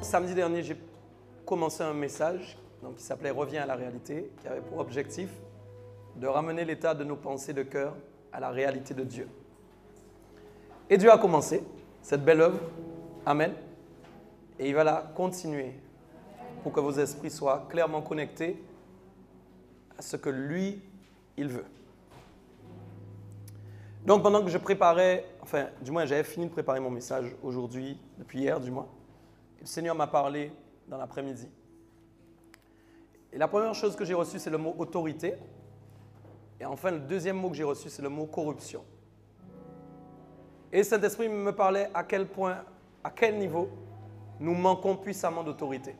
samedi dernier, j'ai commencé un message qui s'appelait « Reviens à la réalité », qui avait pour objectif de ramener l'état de nos pensées de cœur à la réalité de Dieu. Et Dieu a commencé cette belle œuvre. Amen. Et il va la continuer pour que vos esprits soient clairement connectés à ce que lui, il veut. Donc, pendant que je préparais, enfin, du moins, j'avais fini de préparer mon message aujourd'hui, depuis hier, du moins, le Seigneur m'a parlé dans l'après-midi. Et la première chose que j'ai reçue, c'est le mot autorité. Et enfin, le deuxième mot que j'ai reçu, c'est le mot corruption. Et Saint-Esprit me parlait à quel point, à quel niveau nous manquons puissamment d'autorité.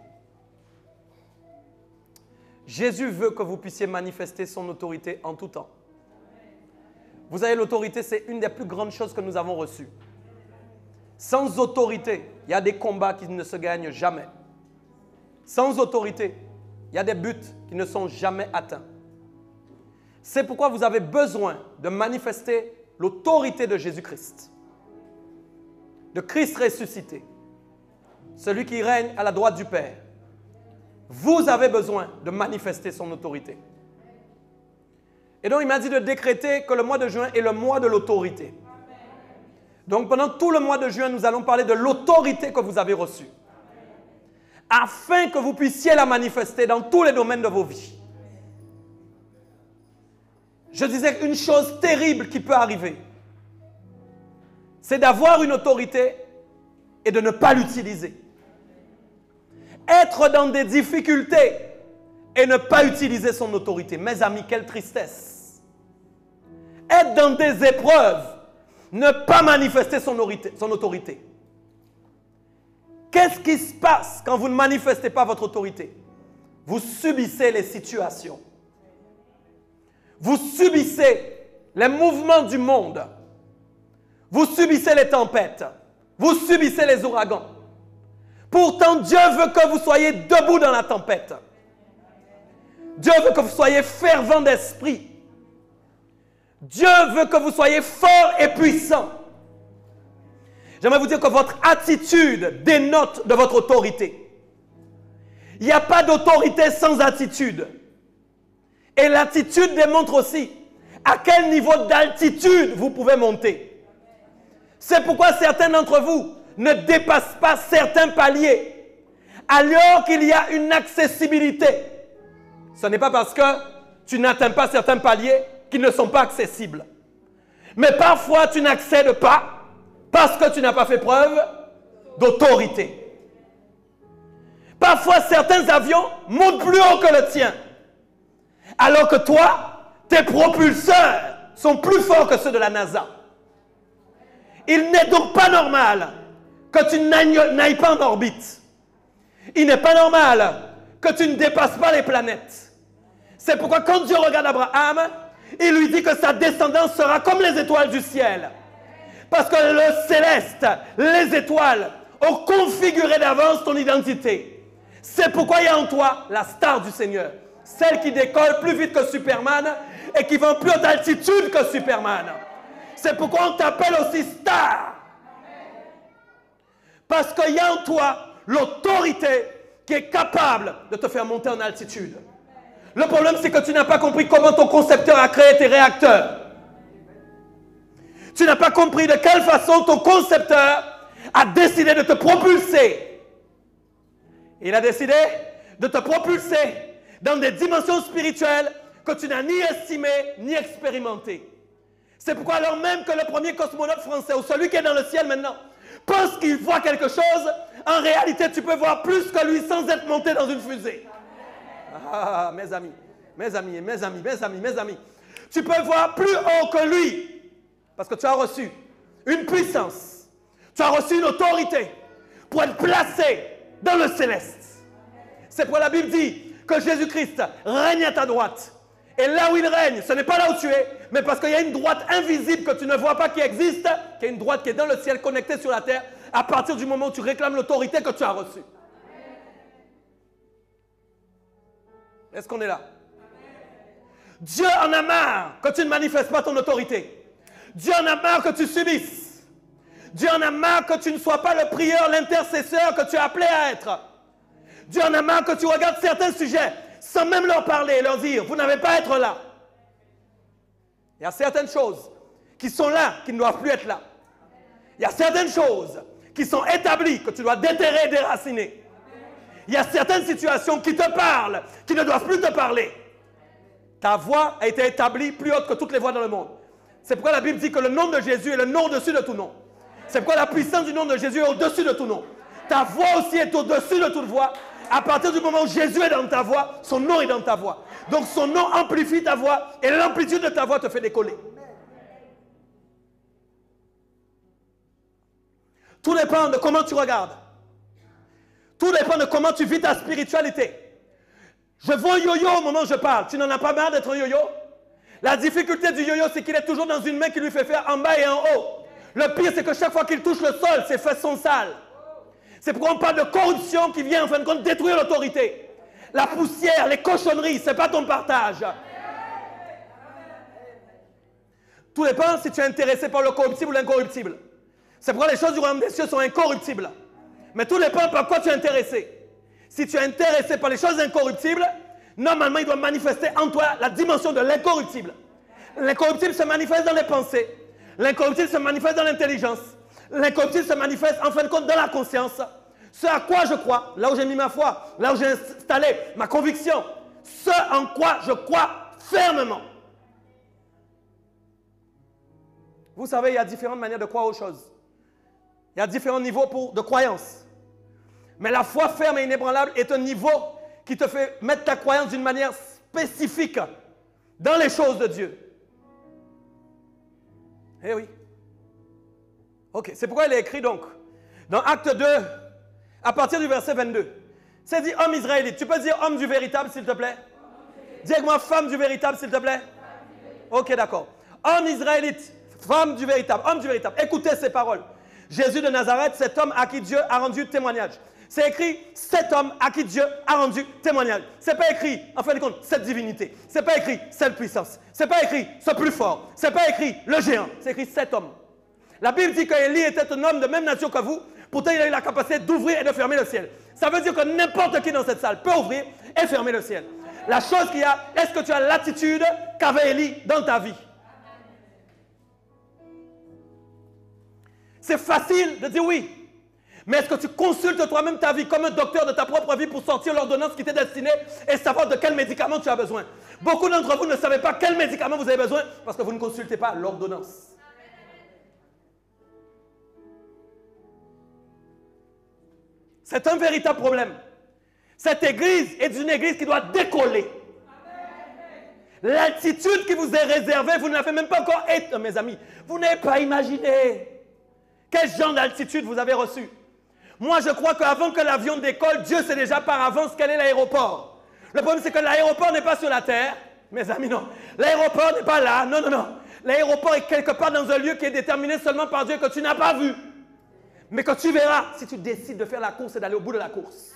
Jésus veut que vous puissiez manifester son autorité en tout temps. Vous savez, l'autorité, c'est une des plus grandes choses que nous avons reçues. Sans autorité, il y a des combats qui ne se gagnent jamais. Sans autorité, il y a des buts qui ne sont jamais atteints. C'est pourquoi vous avez besoin de manifester l'autorité de Jésus-Christ, de Christ ressuscité, celui qui règne à la droite du Père. Vous avez besoin de manifester son autorité. Et donc, il m'a dit de décréter que le mois de juin est le mois de l'autorité. Donc, pendant tout le mois de juin, nous allons parler de l'autorité que vous avez reçue, afin que vous puissiez la manifester dans tous les domaines de vos vies. Je disais une chose terrible qui peut arriver, c'est d'avoir une autorité et de ne pas l'utiliser. Être dans des difficultés et ne pas utiliser son autorité. Mes amis, quelle tristesse. Être dans des épreuves, ne pas manifester son autorité. Qu'est-ce qui se passe quand vous ne manifestez pas votre autorité? Vous subissez les situations. Vous subissez les mouvements du monde. Vous subissez les tempêtes. Vous subissez les ouragans. Pourtant, Dieu veut que vous soyez debout dans la tempête. Dieu veut que vous soyez fervent d'esprit. Dieu veut que vous soyez fort et puissant. J'aimerais vous dire que votre attitude dénote de votre autorité. Il n'y a pas d'autorité sans attitude. Et l'attitude démontre aussi à quel niveau d'altitude vous pouvez monter. C'est pourquoi certains d'entre vous ne dépassent pas certains paliers, alors qu'il y a une accessibilité. Ce n'est pas parce que tu n'atteins pas certains paliers qui ne sont pas accessibles. Mais parfois, tu n'accèdes pas parce que tu n'as pas fait preuve d'autorité. Parfois, certains avions montent plus haut que le tien, alors que toi, tes propulseurs sont plus forts que ceux de la NASA. Il n'est donc pas normal que tu n'ailles pas en orbite. Il n'est pas normal que tu ne dépasses pas les planètes. C'est pourquoi quand Dieu regarde Abraham, il lui dit que sa descendance sera comme les étoiles du ciel. Parce que le céleste, les étoiles, ont configuré d'avance ton identité. C'est pourquoi il y a en toi la star du Seigneur. Celle qui décolle plus vite que Superman et qui va en plus haute altitude que Superman. C'est pourquoi on t'appelle aussi star. Parce qu'il y a en toi l'autorité qui est capable de te faire monter en altitude. Le problème, c'est que tu n'as pas compris comment ton concepteur a créé tes réacteurs. Tu n'as pas compris de quelle façon ton concepteur a décidé de te propulser. Il a décidé de te propulser dans des dimensions spirituelles que tu n'as ni estimées ni expérimentées. C'est pourquoi alors même que le premier cosmonaute français, ou celui qui est dans le ciel maintenant, pense qu'il voit quelque chose, en réalité, tu peux voir plus que lui sans être monté dans une fusée. Ah, mes amis, mes amis, mes amis, mes amis, mes amis. Tu peux voir plus haut que lui, parce que tu as reçu une puissance, tu as reçu une autorité pour être placé dans le céleste. C'est pourquoi la Bible dit que Jésus-Christ règne à ta droite. Et là où il règne, ce n'est pas là où tu es, mais parce qu'il y a une droite invisible que tu ne vois pas qui existe, qui est une droite qui est dans le ciel, connectée sur la terre, à partir du moment où tu réclames l'autorité que tu as reçue. Est-ce qu'on est là? Dieu en a marre que tu ne manifestes pas ton autorité. Dieu en a marre que tu subisses. Dieu en a marre que tu ne sois pas le prieur, l'intercesseur que tu es appelé à être. Dieu en a marre que tu regardes certains sujets sans même leur parler, leur dire, vous n'avez pas à être là. Il y a certaines choses qui sont là, qui ne doivent plus être là. Il y a certaines choses qui sont établies, que tu dois déterrer et déraciner. Il y a certaines situations qui te parlent, qui ne doivent plus te parler. Ta voix a été établie plus haute que toutes les voix dans le monde. C'est pourquoi la Bible dit que le nom de Jésus est le nom au-dessus de tout nom. C'est pourquoi la puissance du nom de Jésus est au-dessus de tout nom. Ta voix aussi est au-dessus de toute voix. À partir du moment où Jésus est dans ta voix, son nom est dans ta voix. Donc son nom amplifie ta voix et l'amplitude de ta voix te fait décoller. Tout dépend de comment tu regardes. Tout dépend de comment tu vis ta spiritualité. Je vois un yo-yo au moment où je parle. Tu n'en as pas marre d'être un yo-yo? La difficulté du yo-yo, c'est qu'il est toujours dans une main qui lui fait faire en bas et en haut. Le pire, c'est que chaque fois qu'il touche le sol, ses fesses sont sales. C'est pourquoi on parle de corruption qui vient en fin de compte détruire l'autorité. La poussière, les cochonneries, ce n'est pas ton partage. Tout dépend si tu es intéressé par le corruptible ou l'incorruptible. C'est pourquoi les choses du royaume des cieux sont incorruptibles. Mais tout dépend par quoi tu es intéressé. Si tu es intéressé par les choses incorruptibles, normalement, il doit manifester en toi la dimension de l'incorruptible. L'incorruptible se manifeste dans les pensées. L'incorruptible se manifeste dans l'intelligence. L'incorruptible se manifeste en fin de compte dans la conscience. Ce à quoi je crois, là où j'ai mis ma foi, là où j'ai installé ma conviction, ce en quoi je crois fermement. Vous savez, il y a différentes manières de croire aux choses. Il y a différents niveaux de croyance. Mais la foi ferme et inébranlable est un niveau qui te fait mettre ta croyance d'une manière spécifique dans les choses de Dieu. Eh oui. Ok, c'est pourquoi il est écrit donc, dans Acte 2, à partir du verset 22. C'est dit homme israélite. Tu peux dire homme du véritable, s'il te plaît? Dis avec moi femme du véritable, s'il te plaît? Ok, d'accord. Homme israélite, femme du véritable, homme du véritable. Écoutez ces paroles. Jésus de Nazareth, cet homme à qui Dieu a rendu témoignage. C'est écrit cet homme à qui Dieu a rendu témoignage. C'est pas écrit, en fin de compte, cette divinité. C'est pas écrit cette puissance. C'est pas écrit ce plus fort. C'est pas écrit le géant. C'est écrit cet homme. La Bible dit qu'Élie était un homme de même nature que vous. Pourtant, il a eu la capacité d'ouvrir et de fermer le ciel. Ça veut dire que n'importe qui dans cette salle peut ouvrir et fermer le ciel. La chose qu'il y a, est-ce que tu as l'attitude qu'avait Élie dans ta vie? C'est facile de dire oui. Mais est-ce que tu consultes toi-même ta vie comme un docteur de ta propre vie pour sortir l'ordonnance qui t'est destinée et savoir de quel médicament tu as besoin? Beaucoup d'entre vous ne savez pas quel médicament vous avez besoin parce que vous ne consultez pas l'ordonnance. C'est un véritable problème. Cette église est une église qui doit décoller. L'altitude qui vous est réservée, vous ne l'avez même pas encore été, mes amis. Vous n'avez pas imaginé quel genre d'altitude vous avez reçu. Moi, je crois qu'avant que l'avion décolle, Dieu sait déjà par avance quel est l'aéroport. Le problème, c'est que l'aéroport n'est pas sur la terre. Mes amis, non. L'aéroport n'est pas là. Non, non, non. L'aéroport est quelque part dans un lieu qui est déterminé seulement par Dieu que tu n'as pas vu. Mais que tu verras si tu décides de faire la course et d'aller au bout de la course.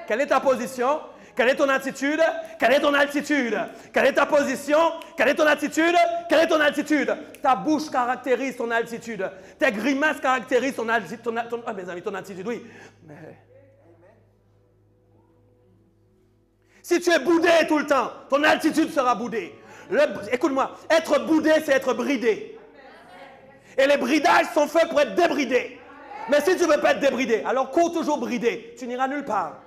Quelle est ta position? Quelle est ton attitude? Quelle est ton altitude? Quelle est ta position? Quelle est ton attitude? Quelle est ton altitude? Ta bouche caractérise ton altitude. Tes grimaces caractérisent ton altitude. Mes amis, ton attitude, oui. Mais... si tu es boudé tout le temps, ton altitude sera boudée. Écoute-moi, être boudé, c'est être bridé. Et les bridages sont faits pour être débridés. Mais si tu ne veux pas être débridé, alors cours toujours bridé. Tu n'iras nulle part.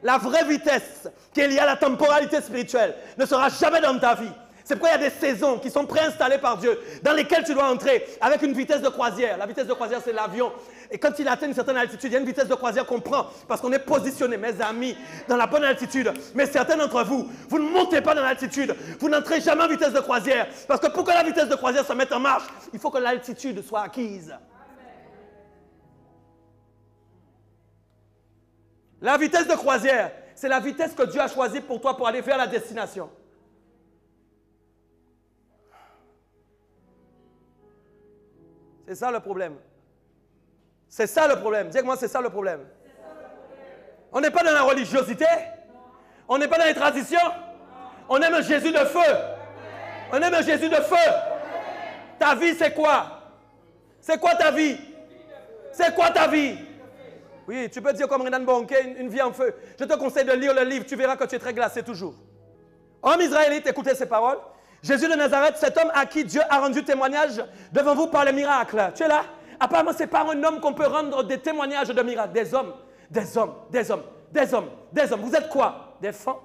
La vraie vitesse qui est liée à la temporalité spirituelle ne sera jamais dans ta vie. C'est pourquoi il y a des saisons qui sont préinstallées par Dieu, dans lesquelles tu dois entrer avec une vitesse de croisière. La vitesse de croisière, c'est l'avion. Et quand il atteint une certaine altitude, il y a une vitesse de croisière qu'on prend parce qu'on est positionné, mes amis, dans la bonne altitude. Mais certains d'entre vous, vous ne montez pas dans l'altitude. Vous n'entrez jamais en vitesse de croisière. Parce que pour que la vitesse de croisière se mette en marche, il faut que l'altitude soit acquise. La vitesse de croisière, c'est la vitesse que Dieu a choisie pour toi pour aller vers la destination. C'est ça le problème. C'est ça le problème. Dis-moi, c'est ça le problème. On n'est pas dans la religiosité. On n'est pas dans les traditions. On aime un Jésus de feu. On aime un Jésus de feu. Ta vie, c'est quoi? C'est quoi ta vie? C'est quoi ta vie? Oui, tu peux dire comme Renan Bonquet, une vie en feu. Je te conseille de lire le livre, tu verras que tu es très glacé toujours. Homme israélite, écoutez ces paroles. Jésus de Nazareth, cet homme à qui Dieu a rendu témoignage devant vous par les miracles. Tu es là? Apparemment, c'est par un homme qu'on peut rendre des témoignages de miracles. Des hommes, des hommes, des hommes, des hommes, des hommes. Vous êtes quoi? Des fans?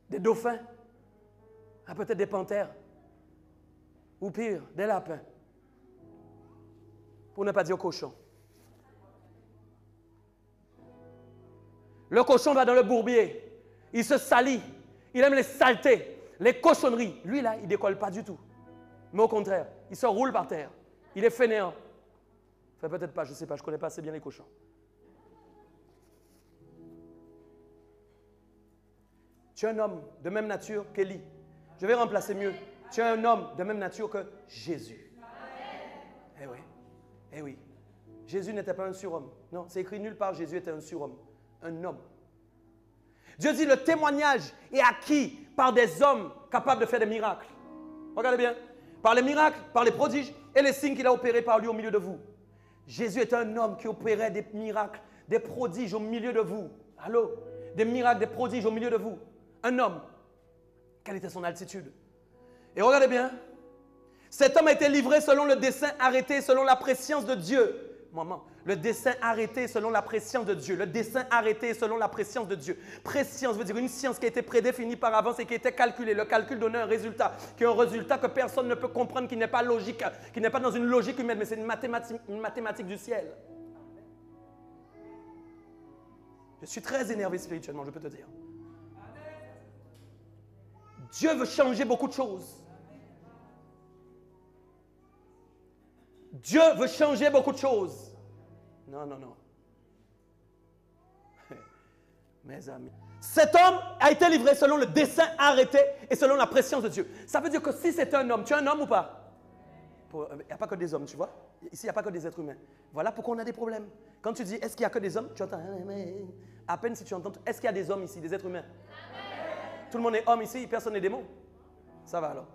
Des dauphins? Ah, peut-être des panthères? Ou pire, des lapins? Pour ne pas dire cochon. Le cochon va dans le bourbier. Il se salit. Il aime les saletés, les cochonneries. Lui, là, il ne décolle pas du tout. Mais au contraire, il se roule par terre. Il est fainéant. Enfin, peut-être pas, je ne sais pas, je ne connais pas assez bien les cochons. Tu es un homme de même nature qu'Élie. Je vais remplacer mieux. Tu es un homme de même nature que Jésus. Eh oui. Eh oui. Jésus n'était pas un surhomme. Non, c'est écrit nulle part Jésus était un surhomme. Un homme. Dieu dit le témoignage est acquis par des hommes capables de faire des miracles. Regardez bien. Par les miracles, par les prodiges et les signes qu'il a opérés par lui au milieu de vous. Jésus est un homme qui opérait des miracles, des prodiges au milieu de vous. Allô? Des miracles, des prodiges au milieu de vous. Un homme. Quelle était son altitude? Et regardez bien. Cet homme a été livré selon le dessein arrêté, selon la prescience de Dieu. Maman, le dessein arrêté selon la prescience de Dieu. Le dessein arrêté selon la prescience de Dieu. Prescience veut dire une science qui a été prédéfinie par avance et qui a été calculée. Le calcul donnait un résultat, qui est un résultat que personne ne peut comprendre, qui n'est pas logique, qui n'est pas dans une logique humaine, mais c'est une mathématique du ciel. Je suis très énervé spirituellement, je peux te dire. Dieu veut changer beaucoup de choses. Dieu veut changer beaucoup de choses. Non, non, non. Mes amis. Cet homme a été livré selon le dessein arrêté et selon la prescience de Dieu. Ça veut dire que si c'est un homme, tu es un homme ou pas? Il n'y a pas que des hommes, tu vois. Ici, il n'y a pas que des êtres humains. Voilà pourquoi on a des problèmes. Quand tu dis, est-ce qu'il n'y a que des hommes? Tu entends, à peine si tu entends, est-ce qu'il y a des hommes ici, des êtres humains? Tout le monde est homme ici, personne n'est démon. Ça va alors.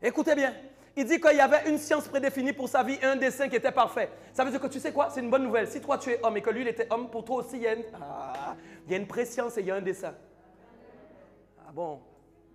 Écoutez bien. Il dit qu'il y avait une science prédéfinie pour sa vie et un dessein qui était parfait. Ça veut dire que tu sais quoi? C'est une bonne nouvelle. Si toi tu es homme et que lui il était homme, pour toi aussi il y a une préscience et il y a un dessein. Ah bon?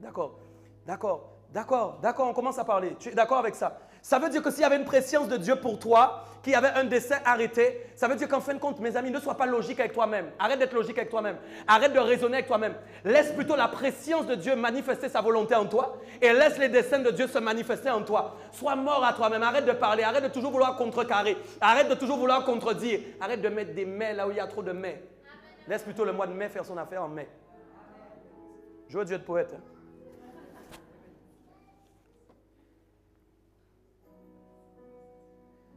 D'accord. D'accord. D'accord. D'accord. On commence à parler. Tu es d'accord avec ça? Ça veut dire que s'il y avait une préscience de Dieu pour toi, qu'il y avait un dessein arrêté, ça veut dire qu'en fin de compte, mes amis, ne sois pas logique avec toi-même. Arrête d'être logique avec toi-même. Arrête de raisonner avec toi-même. Laisse plutôt la préscience de Dieu manifester sa volonté en toi et laisse les desseins de Dieu se manifester en toi. Sois mort à toi-même. Arrête de parler. Arrête de toujours vouloir contrecarrer. Arrête de toujours vouloir contredire. Arrête de mettre des mais là où il y a trop de mais. Laisse plutôt le mois de mai faire son affaire en mai. Je veux Dieu être poète. Hein.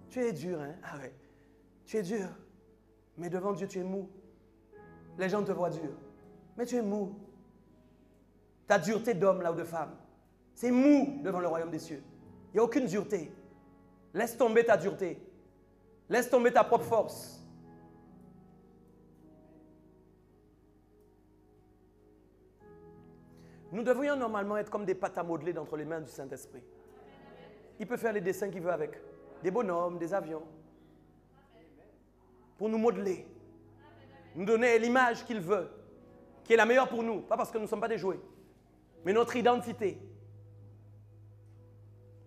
Tu es dur, hein? Ah ouais. Tu es dur. Mais devant Dieu, tu es mou. Les gens te voient dur. Mais tu es mou. Ta dureté d'homme là ou de femme, c'est mou devant le royaume des cieux. Il n'y a aucune dureté. Laisse tomber ta dureté. Laisse tomber ta propre force. Nous devrions normalement être comme des pâtes à modeler d'entre les mains du Saint-Esprit. Il peut faire les dessins qu'il veut avec. Des bonhommes, des avions. Pour nous modeler. Nous donner l'image qu'il veut. Qui est la meilleure pour nous. Pas parce que nous ne sommes pas des jouets. Mais notre identité.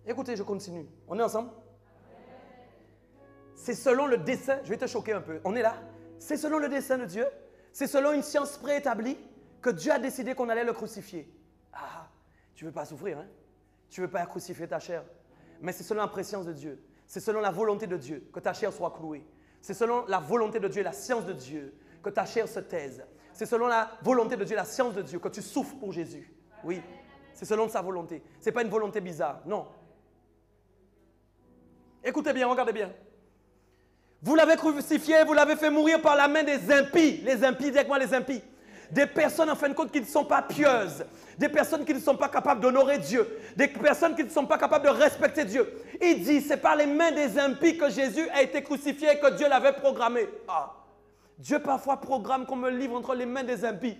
Écoutez, je continue. On est ensemble? C'est selon le dessein. Je vais te choquer un peu. On est là. C'est selon le dessein de Dieu. C'est selon une science préétablie que Dieu a décidé qu'on allait le crucifier. Ah, tu ne veux pas souffrir, hein? Tu ne veux pas crucifier ta chair. Mais c'est selon la préscience de Dieu. C'est selon la volonté de Dieu que ta chair soit clouée. C'est selon la volonté de Dieu, la science de Dieu, que ta chair se taise. C'est selon la volonté de Dieu, la science de Dieu, que tu souffres pour Jésus. Oui, c'est selon sa volonté. Ce n'est pas une volonté bizarre, non. Écoutez bien, regardez bien. Vous l'avez crucifié, vous l'avez fait mourir par la main des impies. Les impies, dites-moi les impies. Des personnes en fin de compte qui ne sont pas pieuses, des personnes qui ne sont pas capables d'honorer Dieu, des personnes qui ne sont pas capables de respecter Dieu. Il dit, c'est par les mains des impies que Jésus a été crucifié et que Dieu l'avait programmé. Ah, Dieu parfois programme qu'on me livre entre les mains des impies.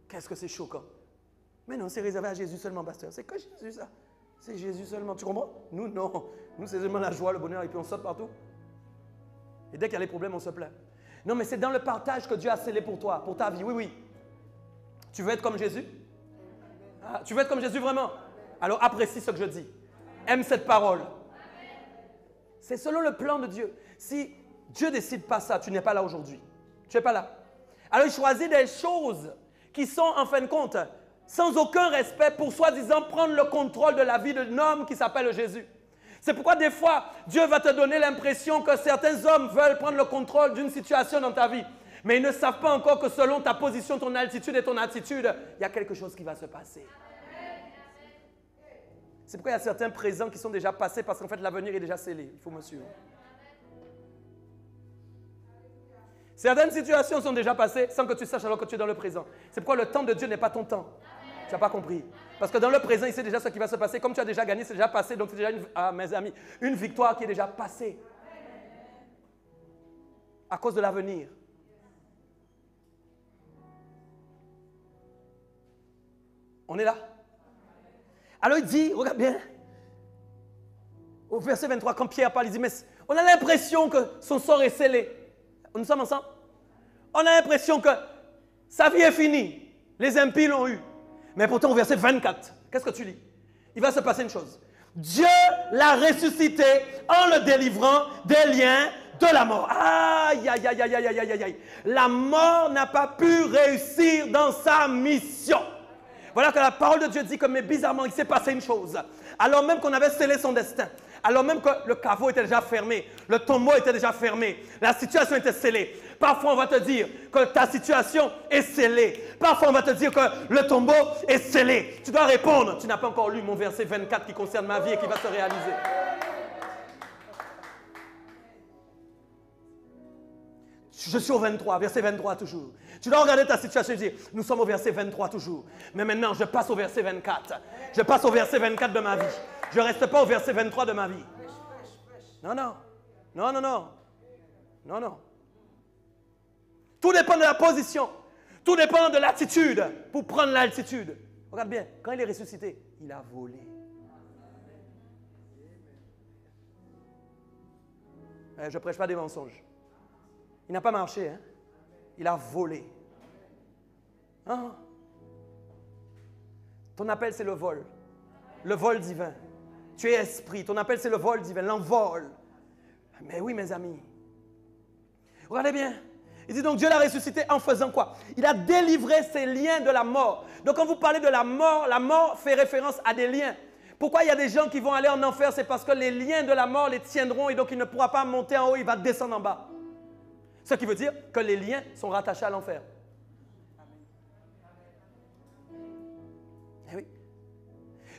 Qu'est-ce que c'est choquant. Mais non, c'est réservé à Jésus seulement, pasteur. C'est que Jésus ça. C'est Jésus seulement. Tu comprends? Nous, non. Nous, c'est seulement la joie, le bonheur, et puis on saute partout. Et dès qu'il y a les problèmes, on se plaint. Non, mais c'est dans le partage que Dieu a scellé pour toi, pour ta vie. Oui, oui. Tu veux être comme Jésus? Ah, tu veux être comme Jésus vraiment? Alors apprécie ce que je dis. Aime cette parole. C'est selon le plan de Dieu. Si Dieu décide pas ça, tu n'es pas là aujourd'hui. Tu n'es pas là. Alors il choisit des choses qui sont en fin de compte sans aucun respect pour soi-disant prendre le contrôle de la vie d'un homme qui s'appelle Jésus. C'est pourquoi des fois, Dieu va te donner l'impression que certains hommes veulent prendre le contrôle d'une situation dans ta vie. Mais ils ne savent pas encore que selon ta position, ton altitude et ton attitude, il y a quelque chose qui va se passer. C'est pourquoi il y a certains présents qui sont déjà passés parce qu'en fait l'avenir est déjà scellé. Il faut me suivre. Certaines situations sont déjà passées sans que tu saches alors que tu es dans le présent. C'est pourquoi le temps de Dieu n'est pas ton temps. Tu n'as pas compris. Parce que dans le présent, il sait déjà ce qui va se passer. Comme tu as déjà gagné, c'est déjà passé. Donc c'est déjà, mes amis, une victoire qui est déjà passée. À cause de l'avenir. On est là? Alors il dit, regarde bien, au verset 23, quand Pierre parle, il dit, mais on a l'impression que son sort est scellé. Nous sommes ensemble? On a l'impression que sa vie est finie. Les impies l'ont eu. Mais pourtant, au verset 24, qu'est-ce que tu lis? Il va se passer une chose. Dieu l'a ressuscité en le délivrant des liens de la mort. Aïe, aïe, aïe, aïe, aïe, aïe, aïe, aïe. La mort n'a pas pu réussir dans sa mission. Voilà que la parole de Dieu dit que, mais bizarrement, il s'est passé une chose. Alors même qu'on avait scellé son destin, alors même que le caveau était déjà fermé, le tombeau était déjà fermé, la situation était scellée. Parfois, on va te dire que ta situation est scellée. Parfois, on va te dire que le tombeau est scellé. Tu dois répondre. Tu n'as pas encore lu mon verset 24 qui concerne ma vie et qui va se réaliser. Je suis au 23, verset 23 toujours. Tu dois regarder ta situation et dire, nous sommes au verset 23 toujours. Mais maintenant, je passe au verset 24. Je passe au verset 24 de ma vie. Je ne reste pas au verset 23 de ma vie. Non, non. Non, non, non. Non, non. Tout dépend de la position. Tout dépend de l'attitude pour prendre l'altitude. Regarde bien, quand il est ressuscité, il a volé. Je ne prêche pas des mensonges. Il n'a pas marché, hein? Il a volé. Hein? Ton appel, c'est le vol. Le vol divin. Tu es esprit. Ton appel, c'est le vol divin, l'envol. Mais oui, mes amis. Regardez bien. Il dit donc Dieu l'a ressuscité en faisant quoi? Il a délivré ses liens de la mort. Donc quand vous parlez de la mort fait référence à des liens. Pourquoi il y a des gens qui vont aller en enfer? C'est parce que les liens de la mort les tiendront et donc il ne pourra pas monter en haut, il va descendre en bas. Ce qui veut dire que les liens sont rattachés à l'enfer. Eh oui.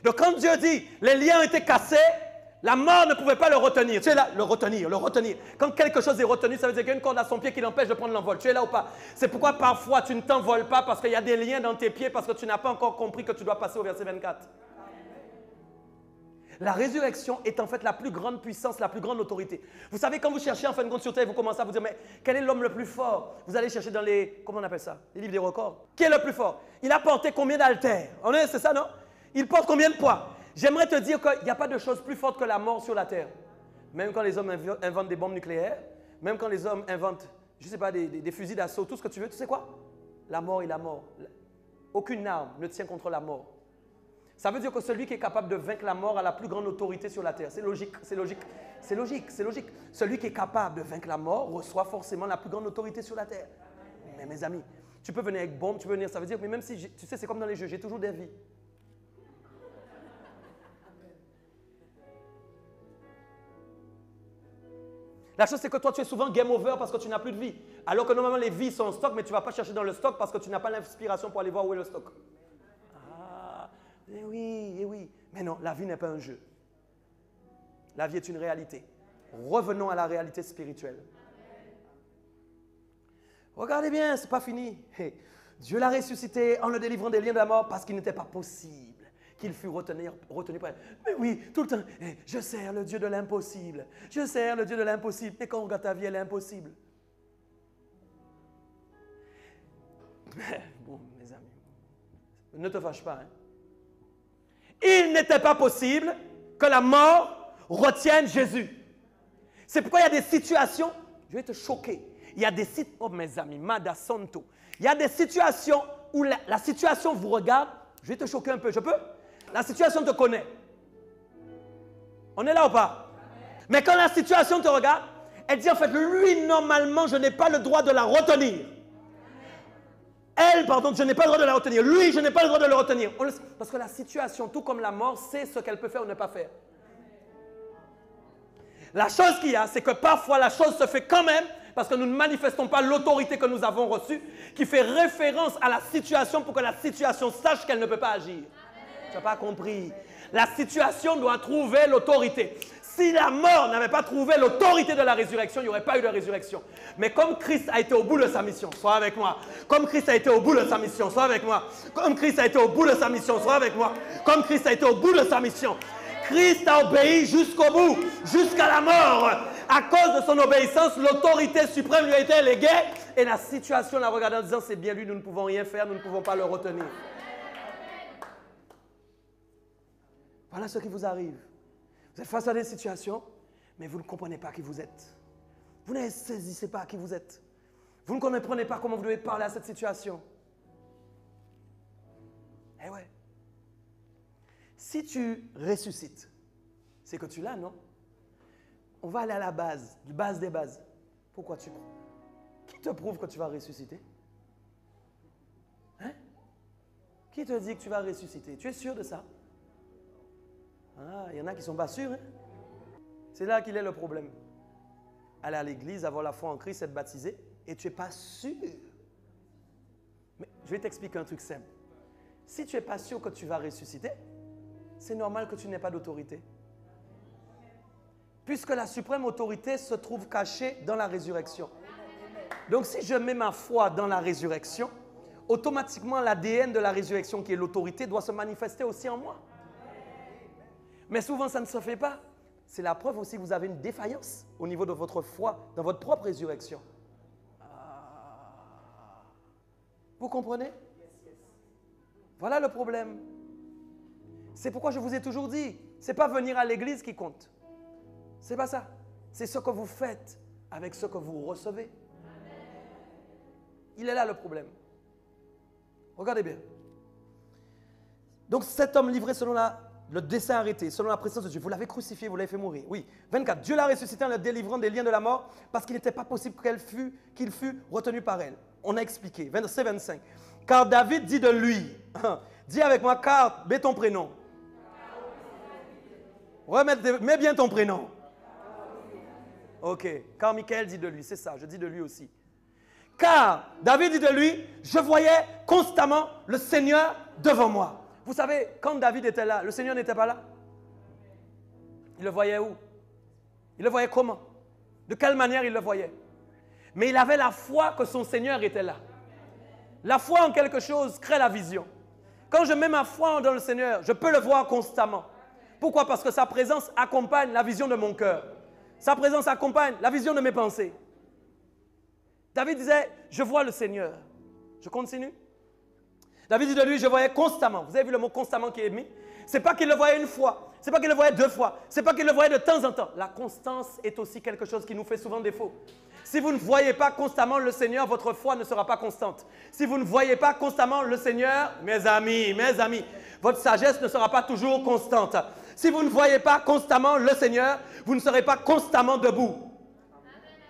Donc quand Dieu dit les liens ont été cassés, la mort ne pouvait pas le retenir. Tu es là, le retenir, le retenir. Quand quelque chose est retenu, ça veut dire qu'il y a une corde à son pied qui l'empêche de prendre l'envol. Tu es là ou pas? C'est pourquoi parfois tu ne t'envoles pas parce qu'il y a des liens dans tes pieds parce que tu n'as pas encore compris que tu dois passer au verset 24. La résurrection est en fait la plus grande puissance, la plus grande autorité. Vous savez, quand vous cherchez en fin de compte sur terre, vous commencez à vous dire, mais quel est l'homme le plus fort? Vous allez chercher dans les, comment on appelle ça? Les livres des records. Qui est le plus fort? Il a porté combien d'haltères? C'est ça, non? Il porte combien de poids? J'aimerais te dire qu'il n'y a pas de chose plus forte que la mort sur la terre. Même quand les hommes inventent des bombes nucléaires, même quand les hommes inventent, je ne sais pas, des fusils d'assaut, tout ce que tu veux, tu sais quoi? La mort est la mort. Aucune arme ne tient contre la mort. Ça veut dire que celui qui est capable de vaincre la mort a la plus grande autorité sur la terre. C'est logique, c'est logique, c'est logique, c'est logique. Celui qui est capable de vaincre la mort reçoit forcément la plus grande autorité sur la terre. Mais mes amis, tu peux venir avec bombe, tu peux venir, ça veut dire, mais même si, tu sais, c'est comme dans les jeux, j'ai toujours des vies. La chose, c'est que toi, tu es souvent game over parce que tu n'as plus de vie. Alors que normalement, les vies sont en stock, mais tu ne vas pas chercher dans le stock parce que tu n'as pas l'inspiration pour aller voir où est le stock. Eh oui, eh oui. Mais non, la vie n'est pas un jeu. La vie est une réalité. Revenons à la réalité spirituelle. Regardez bien, ce n'est pas fini. Hey, Dieu l'a ressuscité en le délivrant des liens de la mort parce qu'il n'était pas possible qu'il fût retenu par elle. Mais oui, tout le temps, hey, je sers le Dieu de l'impossible. Je sers le Dieu de l'impossible. Et quand on regarde ta vie, elle est impossible. Bon, mes amis, ne te fâche pas, hein. Il n'était pas possible que la mort retienne Jésus. C'est pourquoi il y a des situations, je vais te choquer. Il y a des situations, oh mes amis, Mada Santo. Il y a des situations où la situation vous regarde. Je vais te choquer un peu, je peux? La situation te connaît. On est là ou pas? Mais quand la situation te regarde, elle dit en fait, lui, normalement, je n'ai pas le droit de la retenir. Elle, pardon, je n'ai pas le droit de la retenir. Lui, je n'ai pas le droit de le retenir. Parce que la situation, tout comme la mort, sait ce qu'elle peut faire ou ne pas faire. La chose qu'il y a, c'est que parfois la chose se fait quand même parce que nous ne manifestons pas l'autorité que nous avons reçue qui fait référence à la situation pour que la situation sache qu'elle ne peut pas agir. Tu n'as pas compris. La situation doit trouver l'autorité. Si la mort n'avait pas trouvé l'autorité de la résurrection, il n'y aurait pas eu de résurrection. Mais comme Christ a été au bout de sa mission, sois avec moi. Comme Christ a été au bout de sa mission, sois avec moi. Comme Christ a été au bout de sa mission, sois avec moi. Comme Christ a été au bout de sa mission. Christ a obéi jusqu'au bout, jusqu'à la mort. À cause de son obéissance, l'autorité suprême lui a été léguée. Et la situation la regardait en disant, c'est bien lui, nous ne pouvons rien faire, nous ne pouvons pas le retenir. Voilà ce qui vous arrive. Vous êtes face à des situations, mais vous ne comprenez pas qui vous êtes. Vous ne saisissez pas qui vous êtes. Vous ne comprenez pas comment vous devez parler à cette situation. Eh ouais. Si tu ressuscites, c'est que tu l'as, non? On va aller à la base, du base des bases. Pourquoi tu crois? Qui te prouve que tu vas ressusciter? Hein? Qui te dit que tu vas ressusciter? Tu es sûr de ça? Ah, il y en a qui ne sont pas sûrs. Hein? C'est là qu'il est le problème. Aller à l'église, avoir la foi en Christ, être baptisé, et tu n'es pas sûr. Mais je vais t'expliquer un truc simple. Si tu n'es pas sûr que tu vas ressusciter, c'est normal que tu n'aies pas d'autorité. Puisque la suprême autorité se trouve cachée dans la résurrection. Donc si je mets ma foi dans la résurrection, automatiquement l'ADN de la résurrection qui est l'autorité doit se manifester aussi en moi. Mais souvent ça ne se fait pas. C'est la preuve aussi que vous avez une défaillance au niveau de votre foi dans votre propre résurrection. Vous comprenez? Voilà le problème. C'est pourquoi je vous ai toujours dit, ce n'est pas venir à l'église qui compte. Ce n'est pas ça. C'est ce que vous faites avec ce que vous recevez. Il est là le problème. Regardez bien. Donc cet homme livré selon le dessein arrêté, selon la présence de Dieu, vous l'avez crucifié, vous l'avez fait mourir. Oui. 24. Dieu l'a ressuscité en le délivrant des liens de la mort parce qu'il n'était pas possible qu'il fût retenu par elle. On a expliqué. Verset 25. Car David dit de lui, dis avec moi, car, mets ton prénom. Mets bien ton prénom. Ok. Car Michael dit de lui, c'est ça, je dis de lui aussi. Car David dit de lui, je voyais constamment le Seigneur devant moi. Vous savez, quand David était là, le Seigneur n'était pas là. Il le voyait où? Il le voyait comment? De quelle manière il le voyait? Mais il avait la foi que son Seigneur était là. La foi en quelque chose crée la vision. Quand je mets ma foi dans le Seigneur, je peux le voir constamment. Pourquoi? Parce que sa présence accompagne la vision de mon cœur. Sa présence accompagne la vision de mes pensées. David disait, je vois le Seigneur. Je continue. David dit de lui, je voyais constamment. Vous avez vu le mot constamment qui est mis? Ce n'est pas qu'il le voyait une fois. Ce n'est pas qu'il le voyait deux fois. Ce n'est pas qu'il le voyait de temps en temps. La constance est aussi quelque chose qui nous fait souvent défaut. Si vous ne voyez pas constamment le Seigneur, votre foi ne sera pas constante. Si vous ne voyez pas constamment le Seigneur, mes amis, votre sagesse ne sera pas toujours constante. Si vous ne voyez pas constamment le Seigneur, vous ne serez pas constamment debout.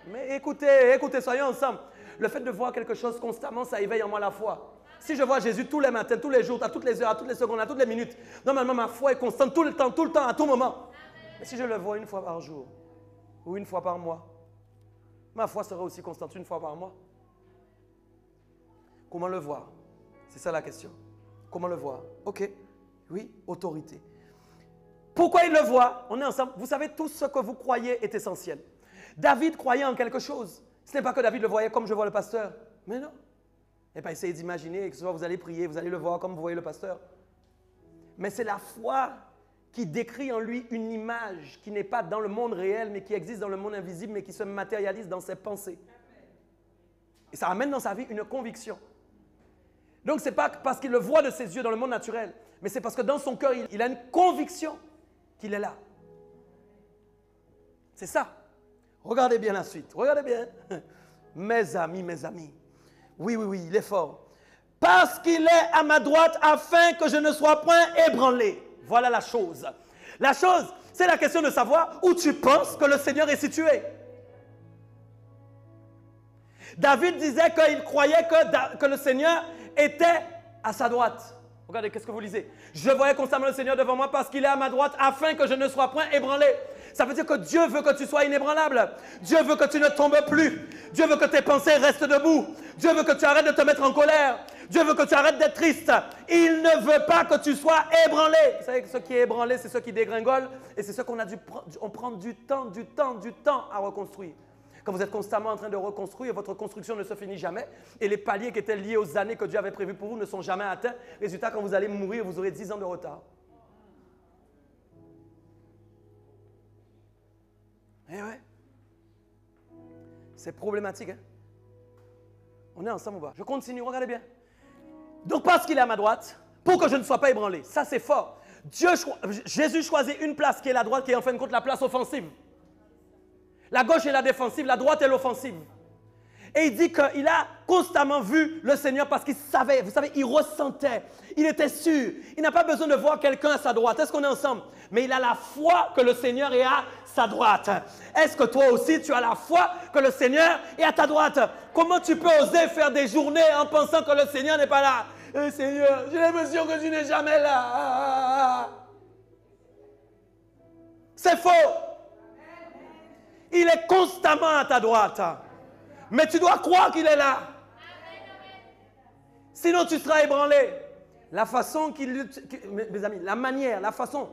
Mais écoutez, soyons ensemble. Le fait de voir quelque chose constamment, ça éveille en moi la foi. Si je vois Jésus tous les matins, tous les jours, à toutes les heures, à toutes les secondes, à toutes les minutes, normalement ma foi est constante tout le temps, à tout moment. Mais si je le vois une fois par jour ou une fois par mois, ma foi sera aussi constante une fois par mois. Comment le voir? C'est ça la question. Comment le voir? Ok. Oui, autorité. Pourquoi il le voit? On est ensemble. Vous savez, tout ce que vous croyez est essentiel. David croyait en quelque chose. Ce n'est pas que David le voyait comme je vois le pasteur. Mais non. Et pas essayer d'imaginer que ce soit vous allez prier, vous allez le voir comme vous voyez le pasteur. Mais c'est la foi qui décrit en lui une image qui n'est pas dans le monde réel, mais qui existe dans le monde invisible, mais qui se matérialise dans ses pensées. Et ça amène dans sa vie une conviction. Donc, ce n'est pas parce qu'il le voit de ses yeux dans le monde naturel, mais c'est parce que dans son cœur, il a une conviction qu'il est là. C'est ça. Regardez bien la suite. Regardez bien. Mes amis, mes amis. Oui, oui, oui, il est fort. Parce qu'il est à ma droite afin que je ne sois point ébranlé. Voilà la chose. La chose, c'est la question de savoir où tu penses que le Seigneur est situé. David disait qu'il croyait que le Seigneur était à sa droite. Regardez, qu'est-ce que vous lisez? Je voyais constamment le Seigneur devant moi parce qu'il est à ma droite afin que je ne sois point ébranlé. Ça veut dire que Dieu veut que tu sois inébranlable. Dieu veut que tu ne tombes plus. Dieu veut que tes pensées restent debout. Dieu veut que tu arrêtes de te mettre en colère. Dieu veut que tu arrêtes d'être triste. Il ne veut pas que tu sois ébranlé. Vous savez que ce qui est ébranlé, c'est ce qui dégringole. Et c'est ce qu'on a dû prendre du temps à reconstruire. Quand vous êtes constamment en train de reconstruire, votre construction ne se finit jamais. Et les paliers qui étaient liés aux années que Dieu avait prévues pour vous ne sont jamais atteints. Résultat, quand vous allez mourir, vous aurez 10 ans de retard. Eh ouais. C'est problématique. Hein? On est ensemble ou pas? Je continue, regardez bien. Donc, parce qu'il est à ma droite, pour que je ne sois pas ébranlé. Ça, c'est fort. Jésus choisit une place qui est la droite, qui est en fin de compte la place offensive. La gauche est la défensive, la droite est l'offensive. Et il dit qu'il a constamment vu le Seigneur parce qu'il savait, vous savez, il ressentait, il était sûr. Il n'a pas besoin de voir quelqu'un à sa droite. Est-ce qu'on est ensemble? Mais il a la foi que le Seigneur est à sa droite. Est-ce que toi aussi, tu as la foi que le Seigneur est à ta droite? Comment tu peux oser faire des journées en pensant que le Seigneur n'est pas là? Seigneur, j'ai l'impression que tu n'es jamais là. C'est faux. Il est constamment à ta droite. Mais tu dois croire qu'il est là. Sinon, tu seras ébranlé. La façon qu'il lutte, mes amis, la manière, la façon,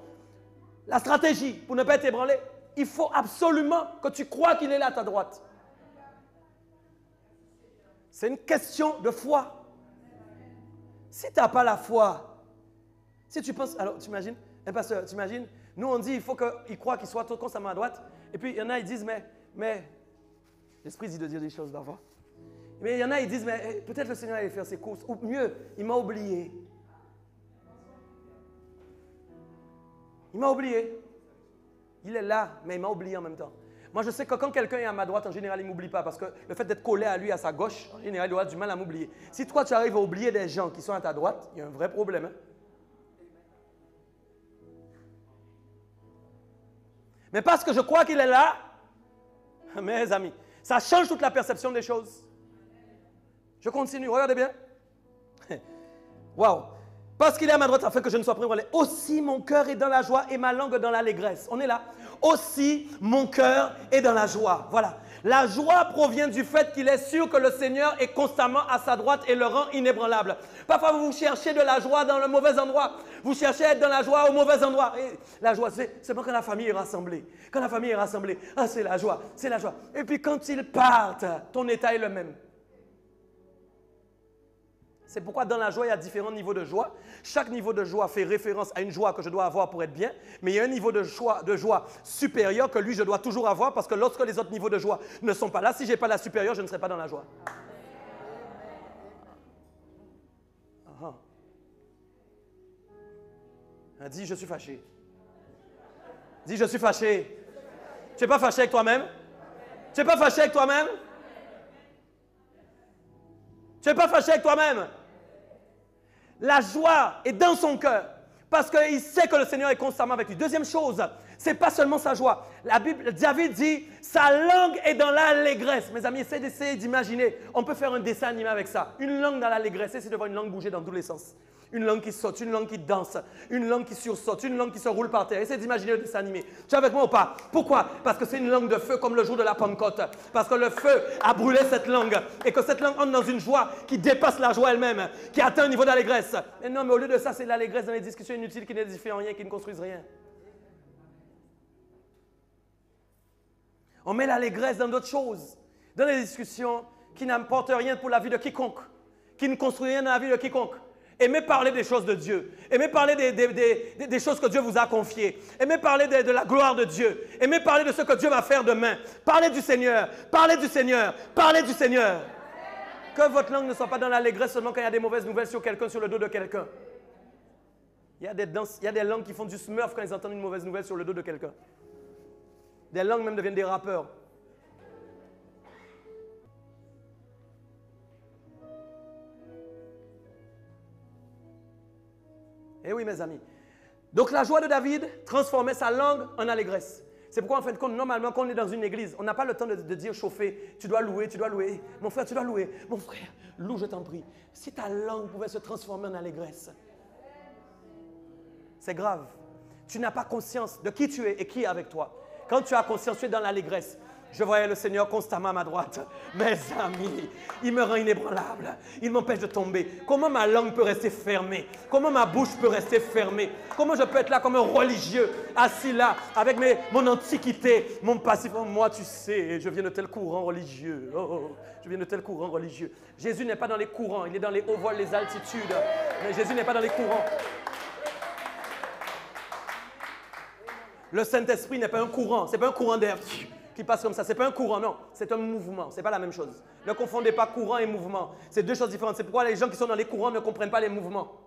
la stratégie pour ne pas être ébranlé, il faut absolument que tu crois qu'il est là à ta droite. C'est une question de foi. Si tu n'as pas la foi, si tu penses, alors tu imagines, un pasteur, tu imagines, nous on dit il faut qu'il croit qu'il soit constamment à droite. Et puis, il y en a, ils disent, mais l'Esprit dit de dire des choses parfois. Mais il y en a, ils disent, mais peut-être le Seigneur allait faire ses courses. Ou mieux, il m'a oublié. Il m'a oublié. Il est là, mais il m'a oublié en même temps. Moi, je sais que quand quelqu'un est à ma droite, en général, il ne m'oublie pas. Parce que le fait d'être collé à lui, à sa gauche, en général, il aura du mal à m'oublier. Si toi, tu arrives à oublier des gens qui sont à ta droite, il y a un vrai problème. Hein? Mais parce que je crois qu'il est là, mes amis, ça change toute la perception des choses. Je continue, regardez bien. Waouh! Parce qu'il est à ma droite afin que je ne sois pas ébranlé. Aussi mon cœur est dans la joie et ma langue dans l'allégresse. On est là. Aussi mon cœur est dans la joie. Voilà. La joie provient du fait qu'il est sûr que le Seigneur est constamment à sa droite et le rend inébranlable. Parfois, vous cherchez de la joie dans le mauvais endroit. Vous cherchez à être dans la joie au mauvais endroit. Et la joie, c'est pas quand la famille est rassemblée. Quand la famille est rassemblée, ah, c'est la joie, c'est la joie. Et puis quand ils partent, ton état est le même. C'est pourquoi dans la joie, il y a différents niveaux de joie. Chaque niveau de joie fait référence à une joie que je dois avoir pour être bien. Mais il y a un niveau de joie supérieur que lui, je dois toujours avoir parce que lorsque les autres niveaux de joie ne sont pas là, si je n'ai pas la supérieure, je ne serai pas dans la joie. Dis, je suis fâché. Dis, je suis fâché. Tu n'es pas fâché avec toi-même? Tu n'es pas fâché avec toi-même? Tu n'es pas fâché avec toi-même? La joie est dans son cœur parce qu'il sait que le Seigneur est constamment avec lui. Deuxième chose, ce n'est pas seulement sa joie. La Bible, David dit, sa langue est dans l'allégresse. Mes amis, essayez d'imaginer. On peut faire un dessin animé avec ça. Une langue dans l'allégresse, c'est de voir une langue bouger dans tous les sens. Une langue qui saute, une langue qui danse, une langue qui sursaute, une langue qui se roule par terre. Essayez d'imaginer le dessin animé. Tu es avec moi ou pas? Pourquoi? Parce que c'est une langue de feu comme le jour de la Pentecôte. Parce que le feu a brûlé cette langue et que cette langue entre dans une joie qui dépasse la joie elle-même, qui atteint un niveau d'allégresse. Mais non, mais au lieu de ça, c'est de l'allégresse dans les discussions inutiles qui n'édifient en rien, qui ne construisent rien. On met l'allégresse dans d'autres choses, dans les discussions qui n'apportent rien pour la vie de quiconque, qui ne construisent rien dans la vie de quiconque. Aimez parler des choses de Dieu. Aimez parler des choses que Dieu vous a confiées. Aimez parler de la gloire de Dieu. Aimez parler de ce que Dieu va faire demain. Parlez du Seigneur. Parlez du Seigneur. Parlez du Seigneur. Que votre langue ne soit pas dans l'allégresse seulement quand il y a des mauvaises nouvelles sur quelqu'un, sur le dos de quelqu'un. Il y a des langues qui font du smurf quand ils entendent une mauvaise nouvelle sur le dos de quelqu'un. Des langues même deviennent des rappeurs. Eh oui, mes amis. Donc la joie de David transformait sa langue en allégresse. C'est pourquoi, en fin de compte, normalement, quand on est dans une église, on n'a pas le temps de dire chauffer. Tu dois louer, tu dois louer. Mon frère, tu dois louer. Mon frère, loue, je t'en prie. Si ta langue pouvait se transformer en allégresse, c'est grave. Tu n'as pas conscience de qui tu es et qui est avec toi. Quand tu as conscience, tu es dans l'allégresse. Je voyais le Seigneur constamment à ma droite. Mes amis, il me rend inébranlable. Il m'empêche de tomber. Comment ma langue peut rester fermée? Comment ma bouche peut rester fermée? Comment je peux être là comme un religieux, assis là, avec mon antiquité, mon passif? Oh, moi, tu sais, je viens de tel courant religieux. Oh, je viens de tel courant religieux. Jésus n'est pas dans les courants, il est dans les hauts vols, les altitudes. Mais Jésus n'est pas dans les courants. Le Saint-Esprit n'est pas un courant, ce n'est pas un courant d'air qui passe comme ça. Ce n'est pas un courant, non. C'est un mouvement. Ce n'est pas la même chose. Ne confondez pas courant et mouvement. C'est deux choses différentes. C'est pourquoi les gens qui sont dans les courants ne comprennent pas les mouvements.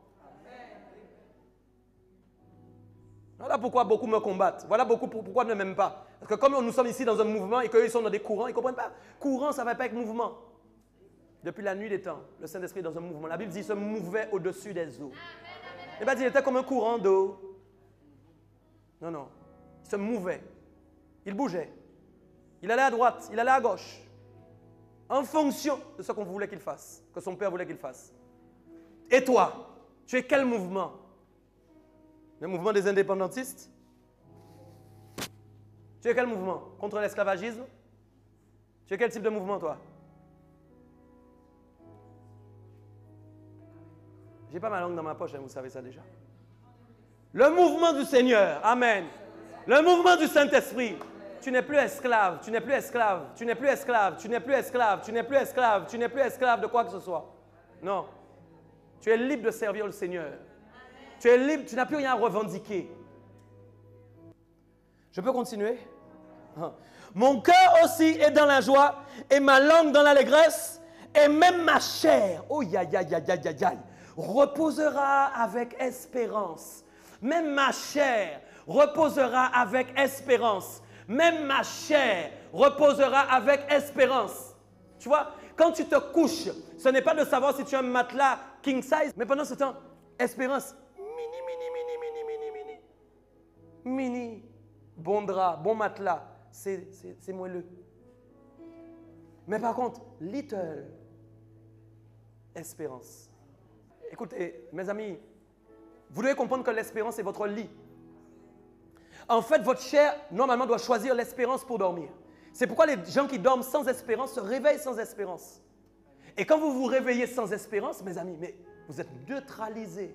Voilà pourquoi beaucoup me combattent. Voilà pourquoi ils ne m'aiment pas. Parce que comme nous sommes ici dans un mouvement et qu'eux ils sont dans des courants, ils ne comprennent pas. Courant, ça ne va pas avec mouvement. Depuis la nuit des temps, le Saint-Esprit est dans un mouvement. La Bible dit qu'il se mouvait au-dessus des eaux. Il va dire qu'il était comme un courant d'eau. Non, non. Il se mouvait. Il bougeait. Il allait à droite, il allait à gauche. En fonction de ce qu'on voulait qu'il fasse, que son père voulait qu'il fasse. Et toi, tu es quel mouvement? Le mouvement des indépendantistes? Tu es quel mouvement? Contre l'esclavagisme? Tu es quel type de mouvement, toi? J'ai pas ma langue dans ma poche, hein, vous savez ça déjà. Le mouvement du Seigneur, amen. Le mouvement du Saint-Esprit. Tu n'es plus esclave, tu n'es plus esclave, tu n'es plus esclave, tu n'es plus esclave, tu n'es plus esclave, tu n'es plus esclave de quoi que ce soit. Non. Tu es libre de servir le Seigneur. Tu es libre, tu n'as plus rien à revendiquer. Je peux continuer? Mon cœur aussi est dans la joie et ma langue dans l'allégresse et même ma chair, oh ya ya ya ya ya ya, reposera avec espérance. Même ma chair reposera avec espérance. Même ma chair reposera avec espérance. Tu vois, quand tu te couches, ce n'est pas de savoir si tu as un matelas king size, mais pendant ce temps, espérance, mini, bon drap, bon matelas, c'est moelleux. Mais par contre, little espérance. Écoutez, mes amis, vous devez comprendre que l'espérance est votre lit. En fait, votre chair, normalement, doit choisir l'espérance pour dormir. C'est pourquoi les gens qui dorment sans espérance se réveillent sans espérance. Et quand vous vous réveillez sans espérance, mes amis, mais vous êtes neutralisés.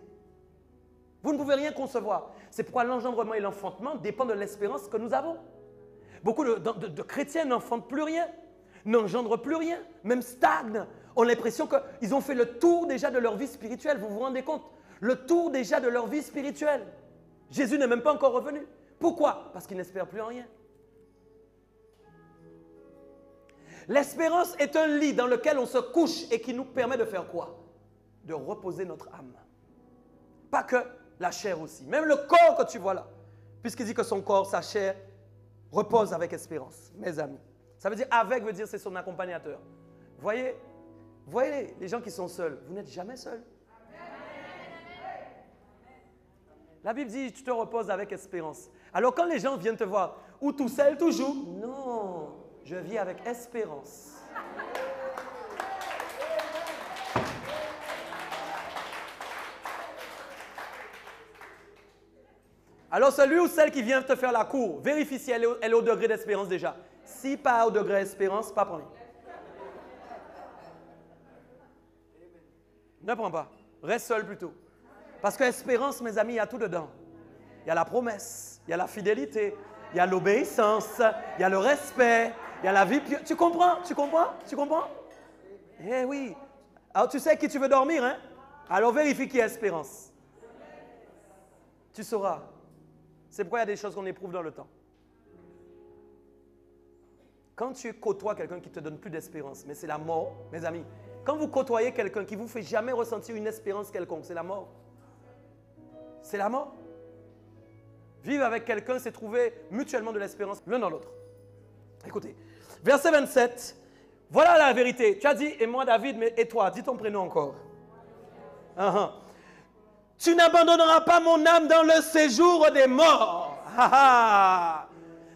Vous ne pouvez rien concevoir. C'est pourquoi l'engendrement et l'enfantement dépendent de l'espérance que nous avons. Beaucoup de chrétiens n'enfantent plus rien, n'engendrent plus rien, même stagnent, ont l'impression qu'ils ont fait le tour déjà de leur vie spirituelle. Vous vous rendez compte? Le tour déjà de leur vie spirituelle. Jésus n'est même pas encore revenu. Pourquoi? Parce qu'ils n'espèrent plus en rien. L'espérance est un lit dans lequel on se couche et qui nous permet de faire quoi? De reposer notre âme. Pas que la chair aussi. Même le corps que tu vois là. Puisqu'il dit que son corps, sa chair, repose avec espérance. Mes amis. Ça veut dire avec, veut dire c'est son accompagnateur. Voyez les gens qui sont seuls. Vous n'êtes jamais seuls. La Bible dit, tu te reposes avec espérance. Alors quand les gens viennent te voir, ou tout seul, toujours, non, je vis avec espérance. Alors celui ou celle qui vient te faire la cour, vérifie si elle est au degré d'espérance déjà. Si pas au degré d'espérance, pas prendre. Ne prends pas, reste seul plutôt. Parce que l'espérance, mes amis, il y a tout dedans. Il y a la promesse, il y a la fidélité, il y a l'obéissance, il y a le respect, il y a la vie pieuse. Tu comprends? Tu comprends? Tu comprends? Eh oui. Alors tu sais qui tu veux dormir, hein? Alors vérifie qui a espérance. Tu sauras. C'est pourquoi il y a des choses qu'on éprouve dans le temps. Quand tu côtoies quelqu'un qui ne te donne plus d'espérance, mais c'est la mort, mes amis, quand vous côtoyez quelqu'un qui ne vous fait jamais ressentir une espérance quelconque, c'est la mort. C'est la mort. Vivre avec quelqu'un, c'est trouver mutuellement de l'espérance l'un dans l'autre. Écoutez, verset 27. Voilà la vérité. Tu as dit, et moi David, mais et toi, dis ton prénom encore. Tu n'abandonneras pas mon âme dans le séjour des morts.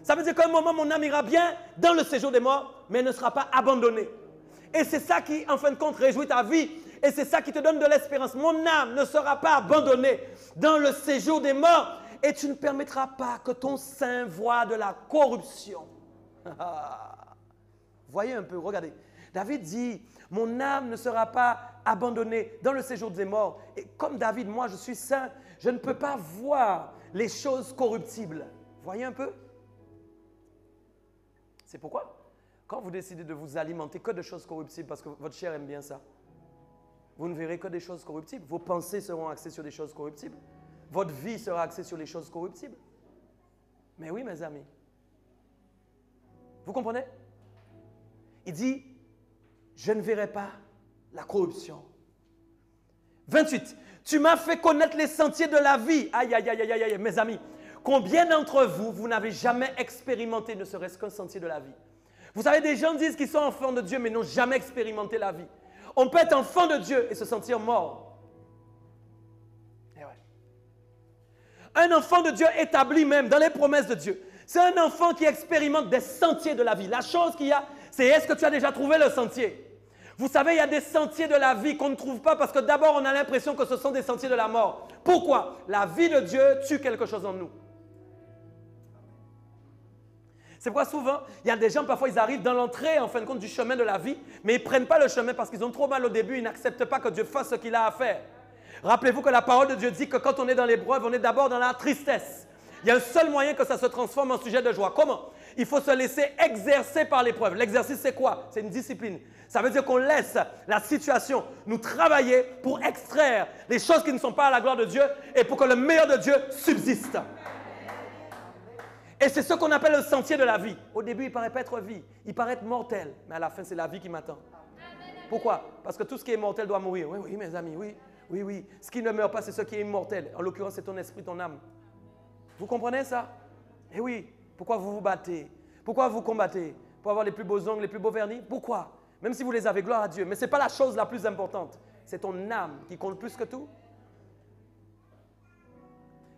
Ça veut dire qu'à un moment, mon âme ira bien dans le séjour des morts, mais elle ne sera pas abandonnée. Et c'est ça qui, en fin de compte, réjouit ta vie. Et c'est ça qui te donne de l'espérance. Mon âme ne sera pas abandonnée dans le séjour des morts. Et tu ne permettras pas que ton sein voie de la corruption. Voyez un peu, regardez. David dit, mon âme ne sera pas abandonnée dans le séjour des morts. Et comme David, moi je suis saint, je ne peux pas voir les choses corruptibles. Voyez un peu. C'est pourquoi, quand vous décidez de vous alimenter que de choses corruptibles, parce que votre chair aime bien ça, vous ne verrez que des choses corruptibles. Vos pensées seront axées sur des choses corruptibles. Votre vie sera axée sur les choses corruptibles. Mais oui, mes amis. Vous comprenez? Il dit, je ne verrai pas la corruption. 28. Tu m'as fait connaître les sentiers de la vie. Aïe, aïe, aïe, aïe, aïe, mes amis. Combien d'entre vous, vous n'avez jamais expérimenté ne serait-ce qu'un sentier de la vie? Vous savez, des gens disent qu'ils sont enfants de Dieu, mais n'ont jamais expérimenté la vie. On peut être enfant de Dieu et se sentir mort. Et ouais. Un enfant de Dieu établi même dans les promesses de Dieu. C'est un enfant qui expérimente des sentiers de la vie. La chose qu'il y a, c'est est-ce que tu as déjà trouvé le sentier? Vous savez, il y a des sentiers de la vie qu'on ne trouve pas parce que d'abord, on a l'impression que ce sont des sentiers de la mort. Pourquoi? La vie de Dieu tue quelque chose en nous. C'est pourquoi souvent, il y a des gens, parfois, ils arrivent dans l'entrée, en fin de compte, du chemin de la vie, mais ils ne prennent pas le chemin parce qu'ils ont trop mal au début, ils n'acceptent pas que Dieu fasse ce qu'il a à faire. Rappelez-vous que la parole de Dieu dit que quand on est dans l'épreuve, on est d'abord dans la tristesse. Il y a un seul moyen que ça se transforme en sujet de joie. Comment? Il faut se laisser exercer par l'épreuve. L'exercice, c'est quoi? C'est une discipline. Ça veut dire qu'on laisse la situation nous travailler pour extraire les choses qui ne sont pas à la gloire de Dieu et pour que le meilleur de Dieu subsiste. Et c'est ce qu'on appelle le sentier de la vie. Au début, il ne paraît pas être vie. Il paraît être mortel. Mais à la fin, c'est la vie qui m'attend. Pourquoi? Parce que tout ce qui est mortel doit mourir. Oui, oui, mes amis, oui. Oui, oui. Ce qui ne meurt pas, c'est ce qui est immortel. En l'occurrence, c'est ton esprit, ton âme. Vous comprenez ça? Eh oui. Pourquoi vous vous battez? Pourquoi vous combattez? Pour avoir les plus beaux ongles, les plus beaux vernis? Pourquoi? Même si vous les avez, gloire à Dieu. Mais ce n'est pas la chose la plus importante. C'est ton âme qui compte plus que tout.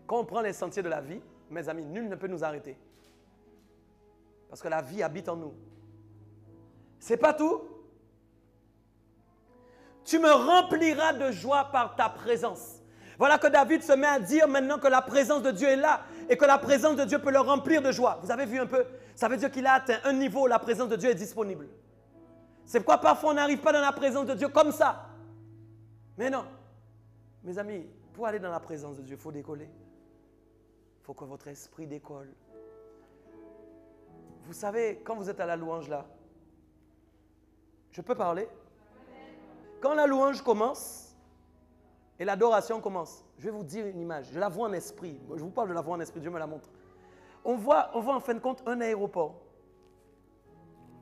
Quand on prend les sentiers de la vie, mes amis, nul ne peut nous arrêter. Parce que la vie habite en nous. C'est pas tout. Tu me rempliras de joie par ta présence. Voilà que David se met à dire maintenant que la présence de Dieu est là et que la présence de Dieu peut le remplir de joie. Vous avez vu un peu? Ça veut dire qu'il a atteint un niveau où la présence de Dieu est disponible. C'est pourquoi parfois on n'arrive pas dans la présence de Dieu comme ça. Mais non. Mes amis, pour aller dans la présence de Dieu, il faut décoller. Il faut que votre esprit décolle. Vous savez, quand vous êtes à la louange là, je peux parler? Quand la louange commence et l'adoration commence, je vais vous dire une image. Je la vois en esprit. Je vous parle de la voir en esprit, Dieu me la montre. On voit en fin de compte un aéroport.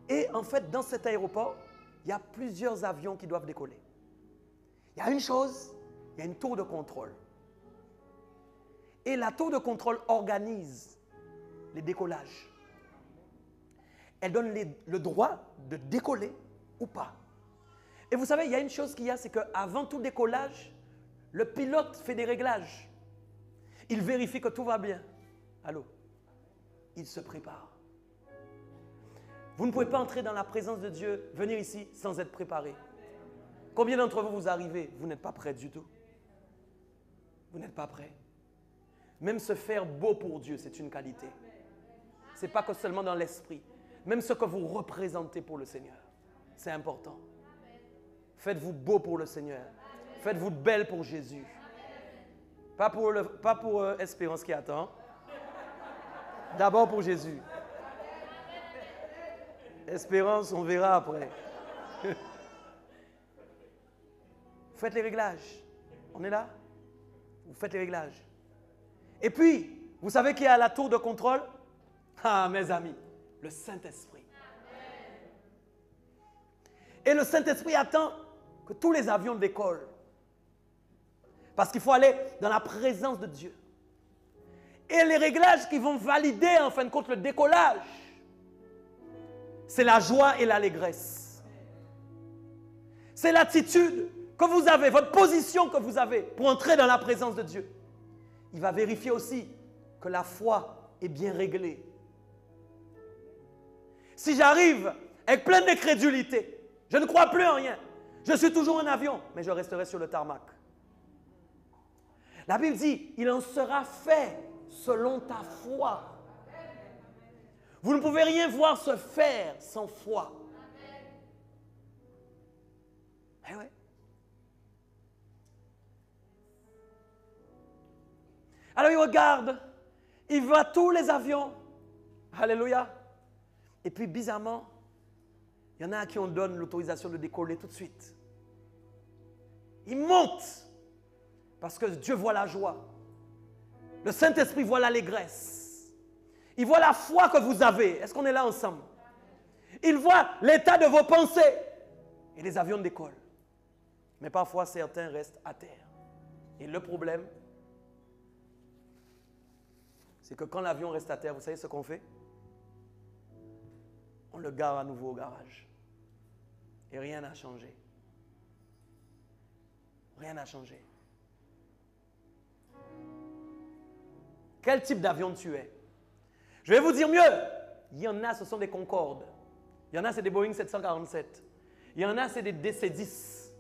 Et en fait, dans cet aéroport, il y a plusieurs avions qui doivent décoller. Il y a une chose, il y a une tour de contrôle. Et la tour de contrôle organise les décollages. Elle donne le droit de décoller ou pas. Et vous savez, il y a une chose qu'il y a, c'est qu'avant tout décollage, le pilote fait des réglages. Il vérifie que tout va bien. Allô? Il se prépare. Vous ne pouvez pas entrer dans la présence de Dieu, venir ici sans être préparé. Combien d'entre vous arrivez? Vous n'êtes pas prêts du tout. Vous n'êtes pas prêts. Même se faire beau pour Dieu, c'est une qualité. Ce n'est pas que seulement dans l'esprit. Même ce que vous représentez pour le Seigneur, c'est important. Faites-vous beau pour le Seigneur. Faites-vous belle pour Jésus. Pas pour Espérance qui attend. D'abord pour Jésus. Espérance, on verra après. Faites les réglages. On est là? Vous faites les réglages. Et puis, vous savez qui est à la tour de contrôle? Ah, mes amis, le Saint-Esprit. Et le Saint-Esprit attend que tous les avions décollent. Parce qu'il faut aller dans la présence de Dieu. Et les réglages qui vont valider en fin de compte le décollage, c'est la joie et l'allégresse. C'est l'attitude que vous avez, votre position que vous avez pour entrer dans la présence de Dieu. Il va vérifier aussi que la foi est bien réglée. Si j'arrive avec plein d'incrédulité, je ne crois plus en rien, je suis toujours en avion, mais je resterai sur le tarmac. La Bible dit, il en sera fait selon ta foi. Vous ne pouvez rien voir se faire sans foi. Eh ouais. Alors il regarde, il voit tous les avions. Alléluia. Et puis bizarrement, il y en a à qui on donne l'autorisation de décoller tout de suite. Il monte parce que Dieu voit la joie. Le Saint-Esprit voit l'allégresse. Il voit la foi que vous avez. Est-ce qu'on est là ensemble? Il voit l'état de vos pensées. Et les avions décollent. Mais parfois, certains restent à terre. Et le problème, c'est que quand l'avion reste à terre, vous savez ce qu'on fait? On le gare à nouveau au garage. Et rien n'a changé. Rien n'a changé. Quel type d'avion tu es? Je vais vous dire mieux. Il y en a, ce sont des Concorde. Il y en a, c'est des Boeing 747. Il y en a, c'est des DC-10.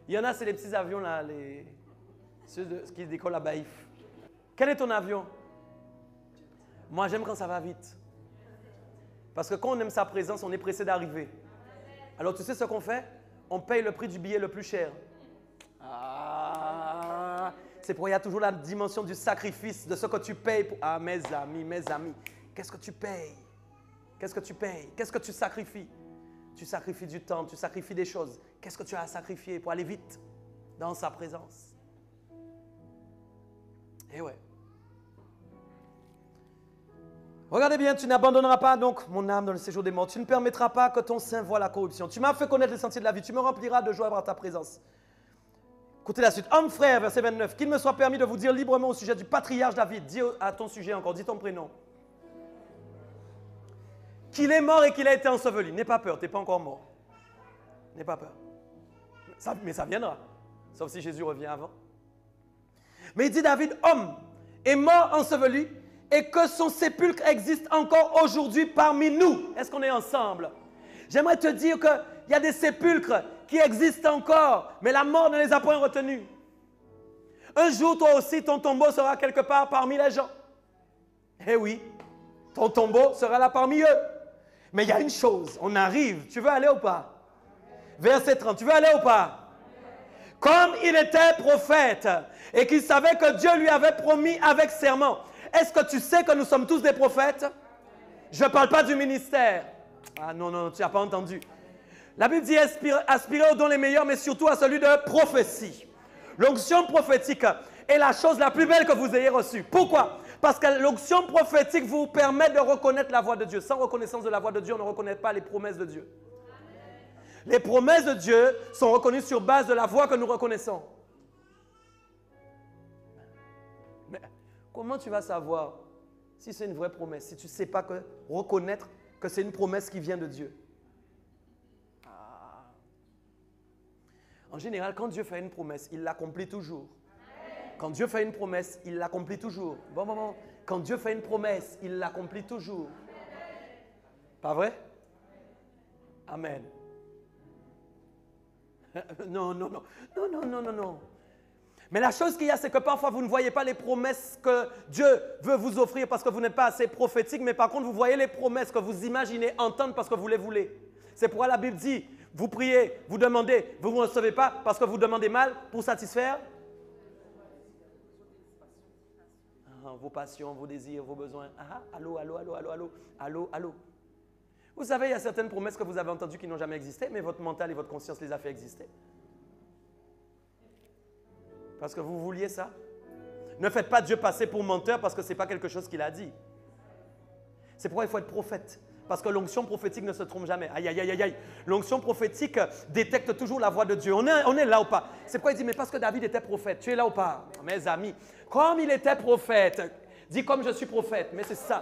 Il y en a, c'est les petits avions là, ceux qui décollent à Baïf. Quel est ton avion? Moi, j'aime quand ça va vite. Parce que quand on aime sa présence, on est pressé d'arriver. Alors, tu sais ce qu'on fait? On paye le prix du billet le plus cher. Ah, c'est pour il y a toujours la dimension du sacrifice, de ce que tu payes. Ah, mes amis, qu'est-ce que tu payes? Qu'est-ce que tu payes? Qu'est-ce que tu sacrifies? Tu sacrifies du temps, tu sacrifies des choses. Qu'est-ce que tu as à sacrifier pour aller vite dans sa présence? Eh ouais. Regardez bien, tu n'abandonneras pas donc mon âme dans le séjour des morts. Tu ne permettras pas que ton sein voie la corruption. Tu m'as fait connaître les sentiers de la vie. Tu me rempliras de joie par ta présence. Écoutez la suite. Homme frère, verset 29. Qu'il me soit permis de vous dire librement au sujet du patriarche David. Dis à ton sujet encore, dis ton prénom. Qu'il est mort et qu'il a été enseveli. N'aie pas peur, tu n'es pas encore mort. N'aie pas peur. Mais ça viendra. Sauf si Jésus revient avant. Mais il dit David, homme, est mort enseveli et que son sépulcre existe encore aujourd'hui parmi nous. Est-ce qu'on est ensemble? J'aimerais te dire qu'il y a des sépulcres qui existent encore, mais la mort ne les a point retenus. Un jour, toi aussi, ton tombeau sera quelque part parmi les gens. Eh oui, ton tombeau sera là parmi eux. Mais il y a une chose, on arrive, tu veux aller ou pas? Verset 30, tu veux aller ou pas? Comme il était prophète et qu'il savait que Dieu lui avait promis avec serment. Est-ce que tu sais que nous sommes tous des prophètes? Je ne parle pas du ministère. Ah non, tu n'as pas entendu. La Bible dit aspirer aux dons les meilleurs, mais surtout à celui de prophétie. L'onction prophétique est la chose la plus belle que vous ayez reçue. Pourquoi? Parce que l'onction prophétique vous permet de reconnaître la voix de Dieu. Sans reconnaissance de la voix de Dieu, on ne reconnaît pas les promesses de Dieu. Les promesses de Dieu sont reconnues sur base de la voix que nous reconnaissons. Mais comment tu vas savoir si c'est une vraie promesse, si tu ne sais pas reconnaître que c'est une promesse qui vient de Dieu? En général, quand Dieu fait une promesse, il l'accomplit toujours. Quand Dieu fait une promesse, il l'accomplit toujours. Bon. Quand Dieu fait une promesse, il l'accomplit toujours. Pas vrai? Amen. Non. Mais la chose qu'il y a, c'est que parfois, vous ne voyez pas les promesses que Dieu veut vous offrir parce que vous n'êtes pas assez prophétique, mais par contre, vous voyez les promesses que vous imaginez entendre parce que vous les voulez. C'est pourquoi la Bible dit, vous priez, vous demandez, vous ne recevez pas parce que vous demandez mal pour satisfaire vos passions, vos désirs, vos besoins. Allô. Vous savez, il y a certaines promesses que vous avez entendues qui n'ont jamais existé, mais votre mental et votre conscience les a fait exister. Parce que vous vouliez ça. Ne faites pas Dieu passer pour menteur parce que ce n'est pas quelque chose qu'il a dit. C'est pourquoi il faut être prophète. Parce que l'onction prophétique ne se trompe jamais. Aïe, aïe, aïe, aïe, aïe. L'onction prophétique détecte toujours la voix de Dieu. On est là ou pas? C'est pourquoi il dit, mais parce que David était prophète. Tu es là ou pas? Mes amis, comme il était prophète, dis comme je suis prophète, mais c'est ça.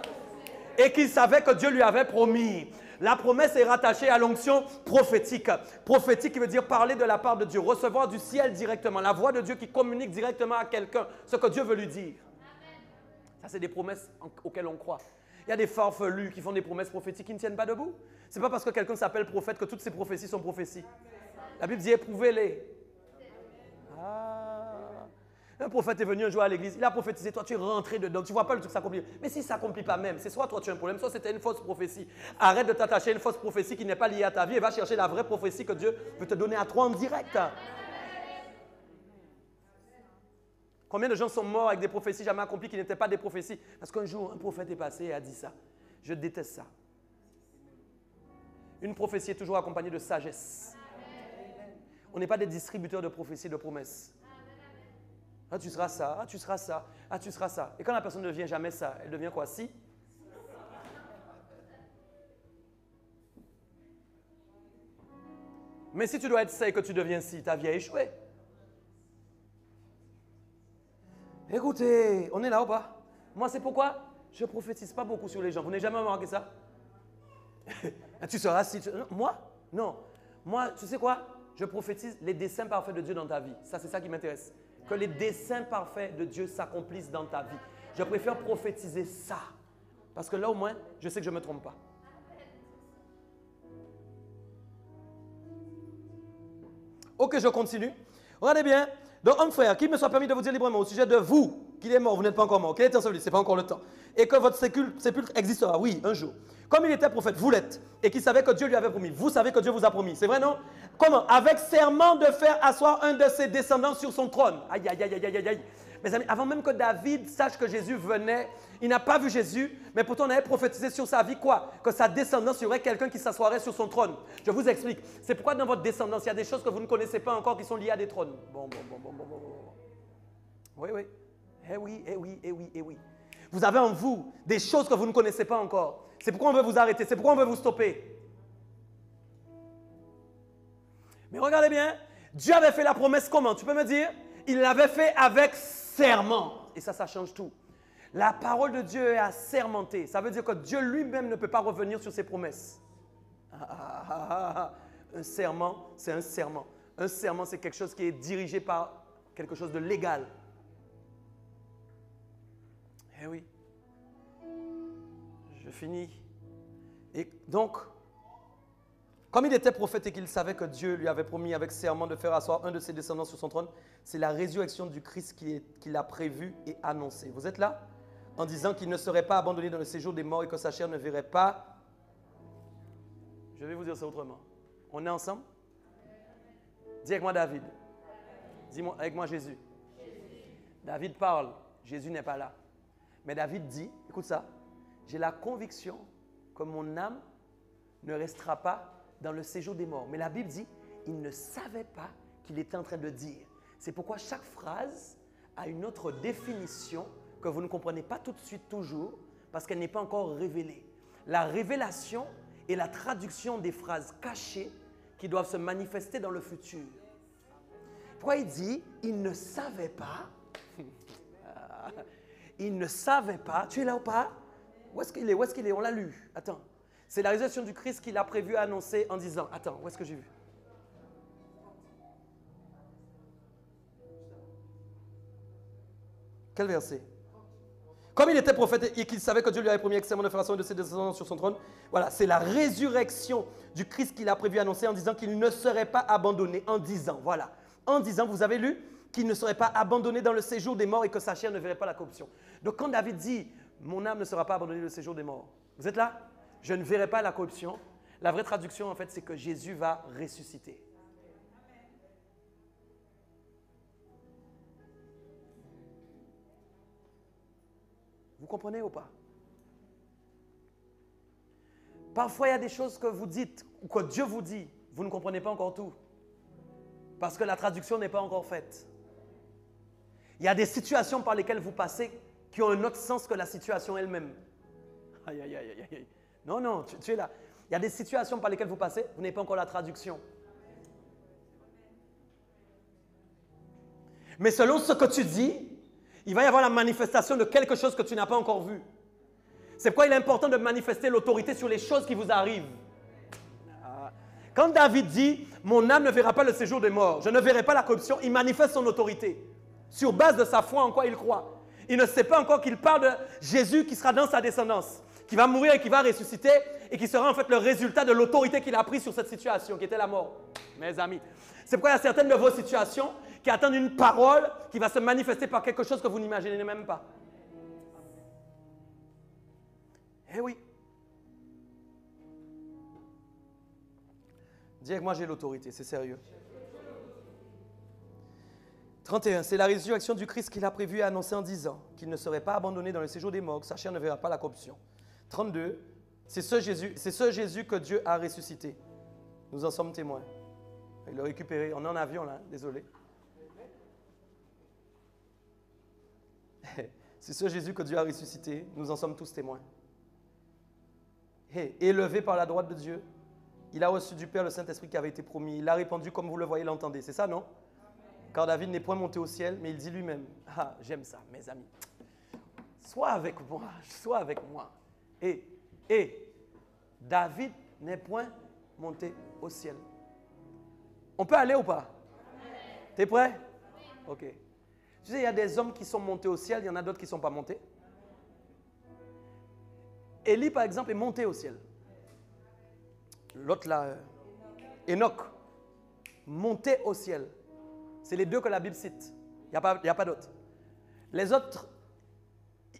Et qu'il savait que Dieu lui avait promis. La promesse est rattachée à l'onction prophétique. Prophétique qui veut dire parler de la part de Dieu, recevoir du ciel directement. La voix de Dieu qui communique directement à quelqu'un ce que Dieu veut lui dire. Ça, c'est des promesses auxquelles on croit. Il y a des farfelus qui font des promesses prophétiques qui ne tiennent pas debout. Ce n'est pas parce que quelqu'un s'appelle prophète que toutes ces prophéties sont prophéties. La Bible dit éprouvez-les. Un prophète est venu un jour à l'église, il a prophétisé, toi tu es rentré dedans, tu ne vois pas le truc s'accomplir. Mais si ça ne s'accomplit pas même, c'est soit toi tu as un problème, soit c'était une fausse prophétie. Arrête de t'attacher à une fausse prophétie qui n'est pas liée à ta vie et va chercher la vraie prophétie que Dieu peut te donner à toi en direct. Combien de gens sont morts avec des prophéties jamais accomplies qui n'étaient pas des prophéties? Parce qu'un jour, un prophète est passé et a dit ça. Je déteste ça. Une prophétie est toujours accompagnée de sagesse. On n'est pas des distributeurs de prophéties, de promesses. Ah, tu seras ça, ah, tu seras ça, ah, tu seras ça. Et quand la personne ne devient jamais ça, elle devient quoi? Si? Mais si tu dois être ça et que tu deviens si, ta vie a échoué. Écoutez, on est là ou pas? Moi, c'est pourquoi je ne prophétise pas beaucoup sur les gens. Vous n'avez jamais remarqué ça? Tu seras si. Non, moi? Non. Moi, tu sais quoi? Je prophétise les desseins parfaits de Dieu dans ta vie. Ça, c'est ça qui m'intéresse. Que les desseins parfaits de Dieu s'accomplissent dans ta vie. Je préfère prophétiser ça. Parce que là, au moins, je sais que je ne me trompe pas. Ok, je continue. Regardez bien. Donc, homme frère, qu'il me soit permis de vous dire librement au sujet de vous, qu'il est mort, vous n'êtes pas encore mort, qu'il est enseveli, ce n'est pas encore le temps, et que votre sépulcre existera, oui, un jour. Comme il était prophète, vous l'êtes, et qu'il savait que Dieu lui avait promis. Vous savez que Dieu vous a promis, c'est vrai, non? Comment? Avec serment de faire asseoir un de ses descendants sur son trône. Aïe, aïe, aïe, aïe, aïe, aïe. Mes amis, avant même que David sache que Jésus venait, il n'a pas vu Jésus, mais pourtant on avait prophétisé sur sa vie quoi? Que sa descendance, il y aurait quelqu'un qui s'assoirait sur son trône. Je vous explique. C'est pourquoi dans votre descendance, il y a des choses que vous ne connaissez pas encore qui sont liées à des trônes. Bon. Oui, oui. Eh oui, eh oui, eh oui, eh oui. Vous avez en vous des choses que vous ne connaissez pas encore. C'est pourquoi on veut vous arrêter, c'est pourquoi on veut vous stopper. Mais regardez bien, Dieu avait fait la promesse comment? Tu peux me dire? Il l'avait fait avec serment. Et ça change tout. La parole de Dieu est assermentée. Ça veut dire que Dieu lui-même ne peut pas revenir sur ses promesses. Un serment, c'est un serment. Un serment, c'est quelque chose qui est dirigé par quelque chose de légal. Eh oui. Je finis. Et donc, comme il était prophète et qu'il savait que Dieu lui avait promis avec serment de faire asseoir un de ses descendants sur son trône, c'est la résurrection du Christ qu'il a prévue et annoncée. Vous êtes là? En disant qu'il ne serait pas abandonné dans le séjour des morts et que sa chair ne verrait pas. Je vais vous dire ça autrement. On est ensemble? Dis avec moi David. Dis-moi avec moi Jésus. David parle. Jésus n'est pas là. Mais David dit, écoute ça, j'ai la conviction que mon âme ne restera pas dans le séjour des morts. Mais la Bible dit, il ne savait pas qu'il était en train de dire. C'est pourquoi chaque phrase a une autre définition que vous ne comprenez pas tout de suite toujours parce qu'elle n'est pas encore révélée. La révélation est la traduction des phrases cachées qui doivent se manifester dans le futur. Pourquoi il dit, il ne savait pas, il ne savait pas, tu es là ou pas? Où est-ce qu'il est? Où est-ce qu'il est? On l'a lu. Attends. C'est la résurrection du Christ qu'il a prévu à annoncer en disant, attends, où est-ce que j'ai vu? Quel verset? Comme il était prophète et qu'il savait que Dieu lui avait promis extrêmement de faire asseoir de ses descendants sur son trône, voilà, c'est la résurrection du Christ qu'il a prévu annoncer en disant qu'il ne serait pas abandonné, en disant, voilà, en disant, vous avez lu, qu'il ne serait pas abandonné dans le séjour des morts et que sa chair ne verrait pas la corruption. Donc quand David dit, mon âme ne sera pas abandonnée dans le séjour des morts, vous êtes là? Je ne verrai pas la corruption. La vraie traduction, en fait, c'est que Jésus va ressusciter. Vous comprenez ou pas? Parfois, il y a des choses que vous dites ou que Dieu vous dit, vous ne comprenez pas encore tout. Parce que la traduction n'est pas encore faite. Il y a des situations par lesquelles vous passez qui ont un autre sens que la situation elle-même. Aïe, aïe, aïe, aïe, aïe. Non, non, tu es là. Il y a des situations par lesquelles vous passez, vous n'avez pas encore la traduction. Mais selon ce que tu dis, il va y avoir la manifestation de quelque chose que tu n'as pas encore vu. C'est pourquoi il est important de manifester l'autorité sur les choses qui vous arrivent. Quand David dit « Mon âme ne verra pas le séjour des morts, je ne verrai pas la corruption », il manifeste son autorité sur base de sa foi en quoi il croit. Il ne sait pas encore qu'il parle de Jésus qui sera dans sa descendance, qui va mourir et qui va ressusciter et qui sera en fait le résultat de l'autorité qu'il a prise sur cette situation qui était la mort. Mes amis, c'est pourquoi il y a certaines de vos situations qui attendent une parole qui va se manifester par quelque chose que vous n'imaginez même pas. Eh oui. Dis que moi j'ai l'autorité, c'est sérieux. 31. C'est la résurrection du Christ qu'il a prévu et annoncé en disant qu'il ne serait pas abandonné dans le séjour des morts, que sa chair ne verra pas la corruption. 32. C'est ce Jésus que Dieu a ressuscité. Nous en sommes témoins. Il l'a récupéré. On est en avion là, désolé. C'est ce Jésus que Dieu a ressuscité. Nous en sommes tous témoins. Élevé par la droite de Dieu, il a reçu du Père le Saint-Esprit qui avait été promis. Il a répandu comme vous le voyez, l'entendez. C'est ça, non? Car David n'est point monté au ciel, mais il dit lui-même. Ah, j'aime ça, mes amis. Sois avec moi, sois avec moi. Et David n'est point monté au ciel. On peut aller ou pas? T'es prêt? Ok. Tu sais, il y a des hommes qui sont montés au ciel, il y en a d'autres qui ne sont pas montés. Élie, par exemple, est monté au ciel. L'autre là, Enoch, monté au ciel. C'est les deux que la Bible cite. Il n'y a pas d'autres. Les autres,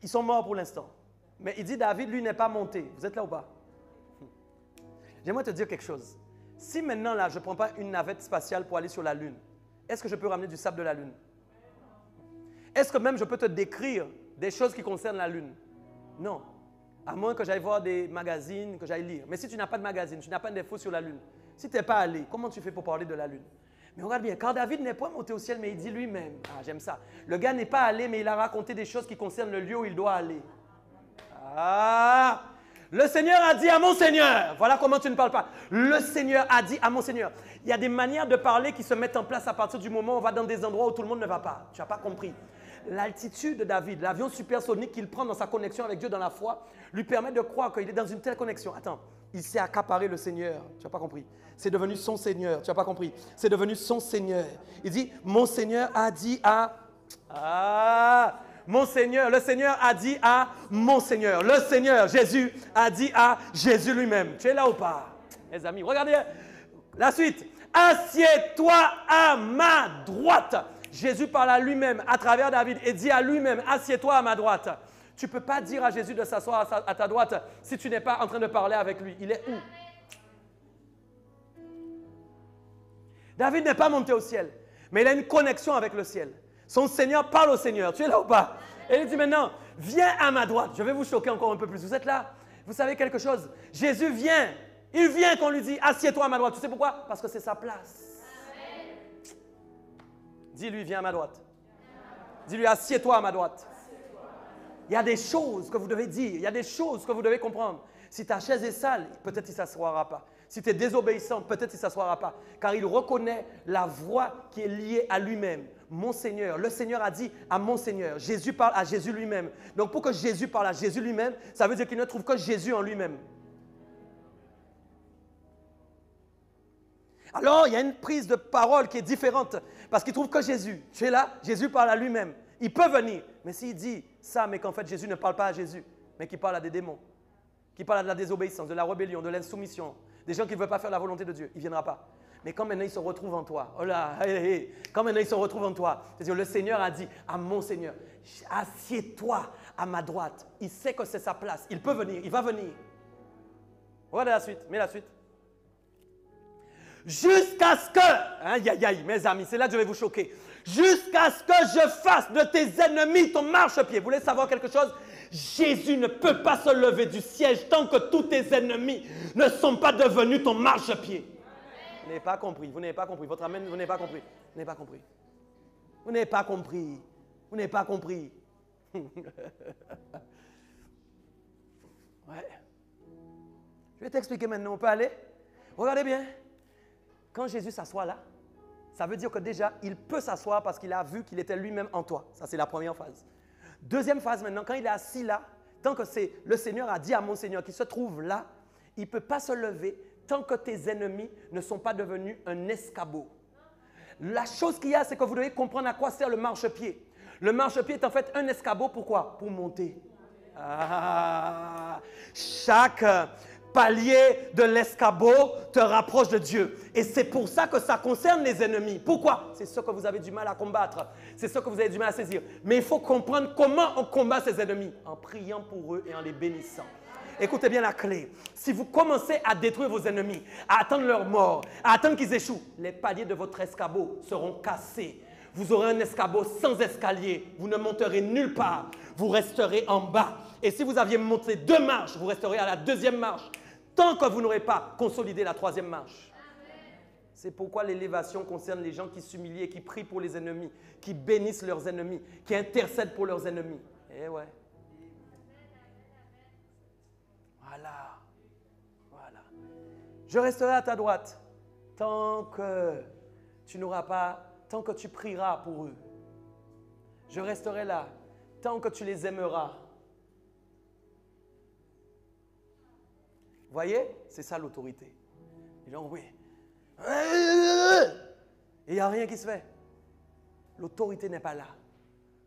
ils sont morts pour l'instant. Mais il dit David, lui, n'est pas monté. Vous êtes là ou pas? J'aimerais te dire quelque chose. Si maintenant, là, je ne prends pas une navette spatiale pour aller sur la Lune, est-ce que je peux ramener du sable de la Lune? Est-ce que même je peux te décrire des choses qui concernent la Lune? Non. À moins que j'aille voir des magazines, que j'aille lire. Mais si tu n'as pas de magazine, tu n'as pas d'infos sur la Lune, si tu n'es pas allé, comment tu fais pour parler de la Lune? Mais regarde bien, car David n'est pas monté au ciel, mais il dit lui-même. Ah, j'aime ça. Le gars n'est pas allé, mais il a raconté des choses qui concernent le lieu où il doit aller. Ah! Le Seigneur a dit à mon Seigneur. Voilà comment tu ne parles pas. Le Seigneur a dit à mon Seigneur. Il y a des manières de parler qui se mettent en place à partir du moment où on va dans des endroits où tout le monde ne va pas. Tu n'as pas compris. L'altitude de David, l'avion supersonique qu'il prend dans sa connexion avec Dieu dans la foi, lui permet de croire qu'il est dans une telle connexion. Attends, il s'est accaparé le Seigneur. Tu n'as pas compris. C'est devenu son Seigneur. Tu n'as pas compris. C'est devenu son Seigneur. Il dit, mon Seigneur a dit à... Ah, mon Seigneur, le Seigneur a dit à mon Seigneur. Le Seigneur, Jésus, a dit à Jésus lui-même. Tu es là ou pas? Mes amis, regardez la suite. Assieds-toi à ma droite. Jésus parle à lui-même à travers David et dit à lui-même, assieds-toi à ma droite. Tu ne peux pas dire à Jésus de s'asseoir à ta droite si tu n'es pas en train de parler avec lui. Il est où? David n'est pas monté au ciel, mais il a une connexion avec le ciel. Son Seigneur parle au Seigneur. Tu es là ou pas? Et il dit maintenant, viens à ma droite. Je vais vous choquer encore un peu plus. Vous êtes là? Vous savez quelque chose? Jésus vient. Il vient qu'on lui dit, assieds-toi à ma droite. Tu sais pourquoi? Parce que c'est sa place. Dis-lui, viens à ma droite. Dis-lui, assieds-toi à ma droite. Il y a des choses que vous devez dire. Il y a des choses que vous devez comprendre. Si ta chaise est sale, peut-être il ne s'assoira pas. Si tu es désobéissant, peut-être il ne s'assoira pas. Car il reconnaît la voix qui est liée à lui-même. Mon Seigneur. Le Seigneur a dit à mon Seigneur. Jésus parle à Jésus lui-même. Donc pour que Jésus parle à Jésus lui-même, ça veut dire qu'il ne trouve que Jésus en lui-même. Alors, il y a une prise de parole qui est différente parce qu'il trouve que Jésus. Tu es là, Jésus parle à lui-même. Il peut venir, mais s'il dit ça, mais qu'en fait Jésus ne parle pas à Jésus, mais qu'il parle à des démons, qu'il parle de la désobéissance, de la rébellion, de l'insoumission, des gens qui ne veulent pas faire la volonté de Dieu, il ne viendra pas. Mais quand maintenant il se retrouve en toi, oh là, quand maintenant il se retrouve en toi, c'est-à-dire le Seigneur a dit à mon Seigneur, assieds-toi à ma droite. Il sait que c'est sa place, il peut venir, il va venir. Regardez la suite, mets la suite. Jusqu'à ce que, aïe aïe aïe, mes amis, c'est là que je vais vous choquer. Jusqu'à ce que je fasse de tes ennemis ton marchepied. Vous voulez savoir quelque chose? Jésus ne peut pas se lever du siège tant que tous tes ennemis ne sont pas devenus ton marchepied. Vous n'avez pas compris, vous n'avez pas compris. Votre amen, vous n'avez pas compris. Vous n'avez pas compris. Vous n'avez pas compris. Vous n'avez pas compris. Ouais. Je vais t'expliquer maintenant. On peut aller? Regardez bien. Quand Jésus s'assoit là, ça veut dire que déjà, il peut s'asseoir parce qu'il a vu qu'il était lui-même en toi. Ça, c'est la première phase. Deuxième phase maintenant, quand il est assis là, tant que le Seigneur a dit à mon Seigneur qu'il se trouve là, il ne peut pas se lever tant que tes ennemis ne sont pas devenus un escabeau. La chose qu'il y a, c'est que vous devez comprendre à quoi sert le marchepied. Le marchepied est en fait un escabeau. Pourquoi? Pour monter. Chaque palier de l'escabeau te rapproche de Dieu. Et c'est pour ça que ça concerne les ennemis. Pourquoi? C'est ce que vous avez du mal à combattre. C'est ce que vous avez du mal à saisir. Mais il faut comprendre comment on combat ces ennemis. En priant pour eux et en les bénissant. Écoutez bien la clé. Si vous commencez à détruire vos ennemis, à attendre leur mort, à attendre qu'ils échouent, les paliers de votre escabeau seront cassés. Vous aurez un escabeau sans escalier. Vous ne monterez nulle part. Vous resterez en bas. Et si vous aviez monté 2 marches, vous resterez à la 2e marche. Tant que vous n'aurez pas consolidé la 3e marche. C'est pourquoi l'élévation concerne les gens qui s'humilient et qui prient pour les ennemis, qui bénissent leurs ennemis, qui intercèdent pour leurs ennemis. Eh ouais. Voilà. Voilà. Je resterai à ta droite tant que tu n'auras pas, tant que tu prieras pour eux. Je resterai là tant que tu les aimeras. Vous voyez? C'est ça l'autorité. Les gens, oui. Et il n'y a rien qui se fait. L'autorité n'est pas là.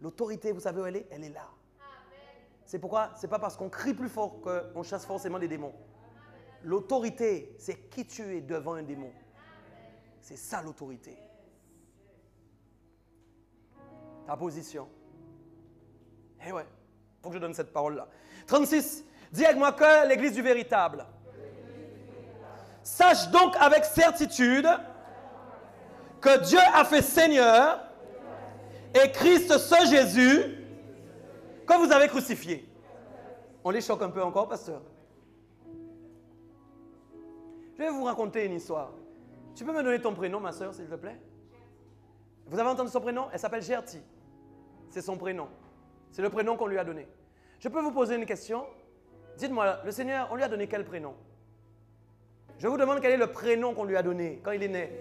L'autorité, vous savez où elle est? Elle est là. C'est pourquoi, ce n'est pas parce qu'on crie plus fort qu'on chasse forcément des démons. L'autorité, c'est qui tu es devant un démon. C'est ça l'autorité. Ta position. Eh ouais, il faut que je donne cette parole-là. 36. Dis avec moi que l'Église du véritable. Sache donc avec certitude que Dieu a fait Seigneur et Christ ce Jésus que vous avez crucifié. On les choque un peu encore, pasteur. Je vais vous raconter une histoire. Tu peux me donner ton prénom, ma soeur, s'il te plaît? Vous avez entendu son prénom? Elle s'appelle Gertie. C'est son prénom. C'est le prénom qu'on lui a donné. Je peux vous poser une question? Dites-moi, le Seigneur, on lui a donné quel prénom? Je vous demande quel est le prénom qu'on lui a donné quand il est né,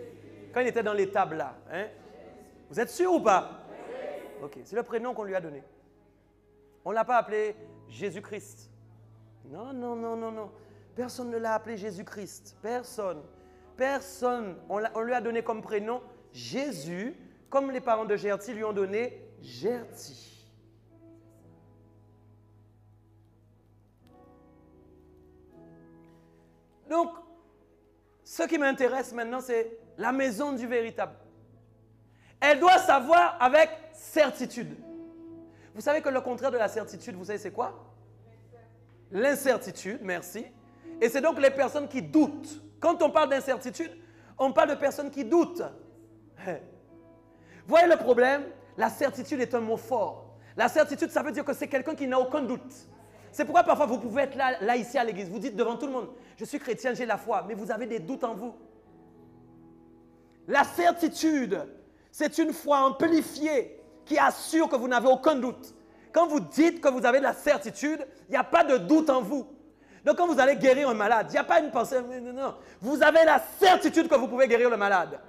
quand il était dans l'étable là. Hein? Vous êtes sûr ou pas? Ok, c'est le prénom qu'on lui a donné. On ne l'a pas appelé Jésus-Christ. Non, non, non, non, non. Personne ne l'a appelé Jésus-Christ. Personne. Personne. On lui a donné comme prénom Jésus, comme les parents de Gertie lui ont donné Gertie. Donc, ce qui m'intéresse maintenant, c'est la maison du véritable. Elle doit savoir avec certitude. Vous savez que le contraire de la certitude, vous savez c'est quoi? L'incertitude, merci. Et c'est donc les personnes qui doutent. Quand on parle d'incertitude, on parle de personnes qui doutent. Vous voyez le problème? La certitude est un mot fort. La certitude, ça veut dire que c'est quelqu'un qui n'a aucun doute. C'est pourquoi parfois vous pouvez être là ici à l'église. Vous dites devant tout le monde, je suis chrétien, j'ai la foi, mais vous avez des doutes en vous. La certitude, c'est une foi amplifiée qui assure que vous n'avez aucun doute. Quand vous dites que vous avez de la certitude, il n'y a pas de doute en vous. Donc quand vous allez guérir un malade, il n'y a pas une pensée, non, non. Vous avez la certitude que vous pouvez guérir le malade.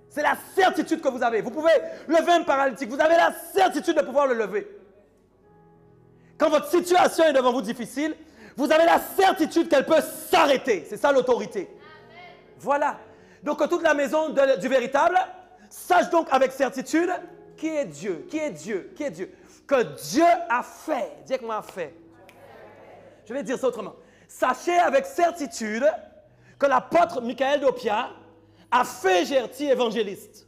C'est la certitude que vous avez. Vous pouvez lever un paralytique, vous avez la certitude de pouvoir le lever. Quand votre situation est devant vous difficile, vous avez la certitude qu'elle peut s'arrêter. C'est ça l'autorité. Voilà. Donc toute la maison du véritable, sache donc avec certitude qui est Dieu, qui est Dieu, qui est Dieu. Que Dieu a fait. Dis avec moi a fait. Je vais dire ça autrement. Sachez avec certitude que l'apôtre Michael d'Opia a fait Gertie évangéliste.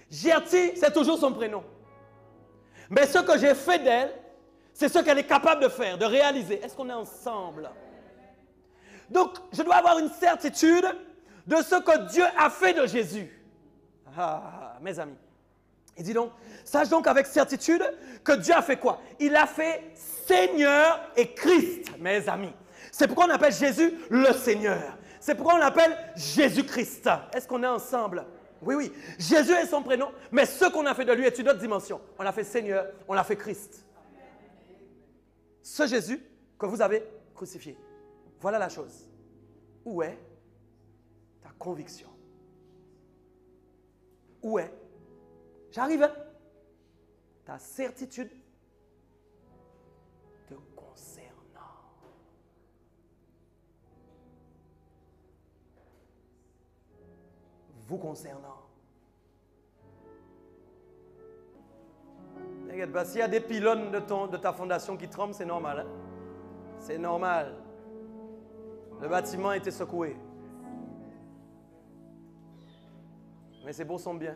Gertie, c'est toujours son prénom. Mais ce que j'ai fait d'elle, c'est ce qu'elle est capable de faire, de réaliser. Est-ce qu'on est ensemble? Donc, je dois avoir une certitude de ce que Dieu a fait de Jésus. Ah, mes amis. Il dit donc, sache donc avec certitude que Dieu a fait quoi? Il a fait Seigneur et Christ, mes amis. C'est pourquoi on appelle Jésus le Seigneur. C'est pourquoi on l'appelle Jésus-Christ. Est-ce qu'on est ensemble? Oui, oui. Jésus est son prénom, mais ce qu'on a fait de lui est une autre dimension. On l'a fait Seigneur, on l'a fait Christ. Ce Jésus que vous avez crucifié. Voilà la chose. Où est ta conviction? Où est, j'arrive, hein, ta certitude te concernant? Vous concernant. T'inquiète pas, s'il y a des pylônes de ta fondation qui tremblent, c'est normal. Hein? C'est normal. Le bâtiment a été secoué. Mais c'est pour son bien.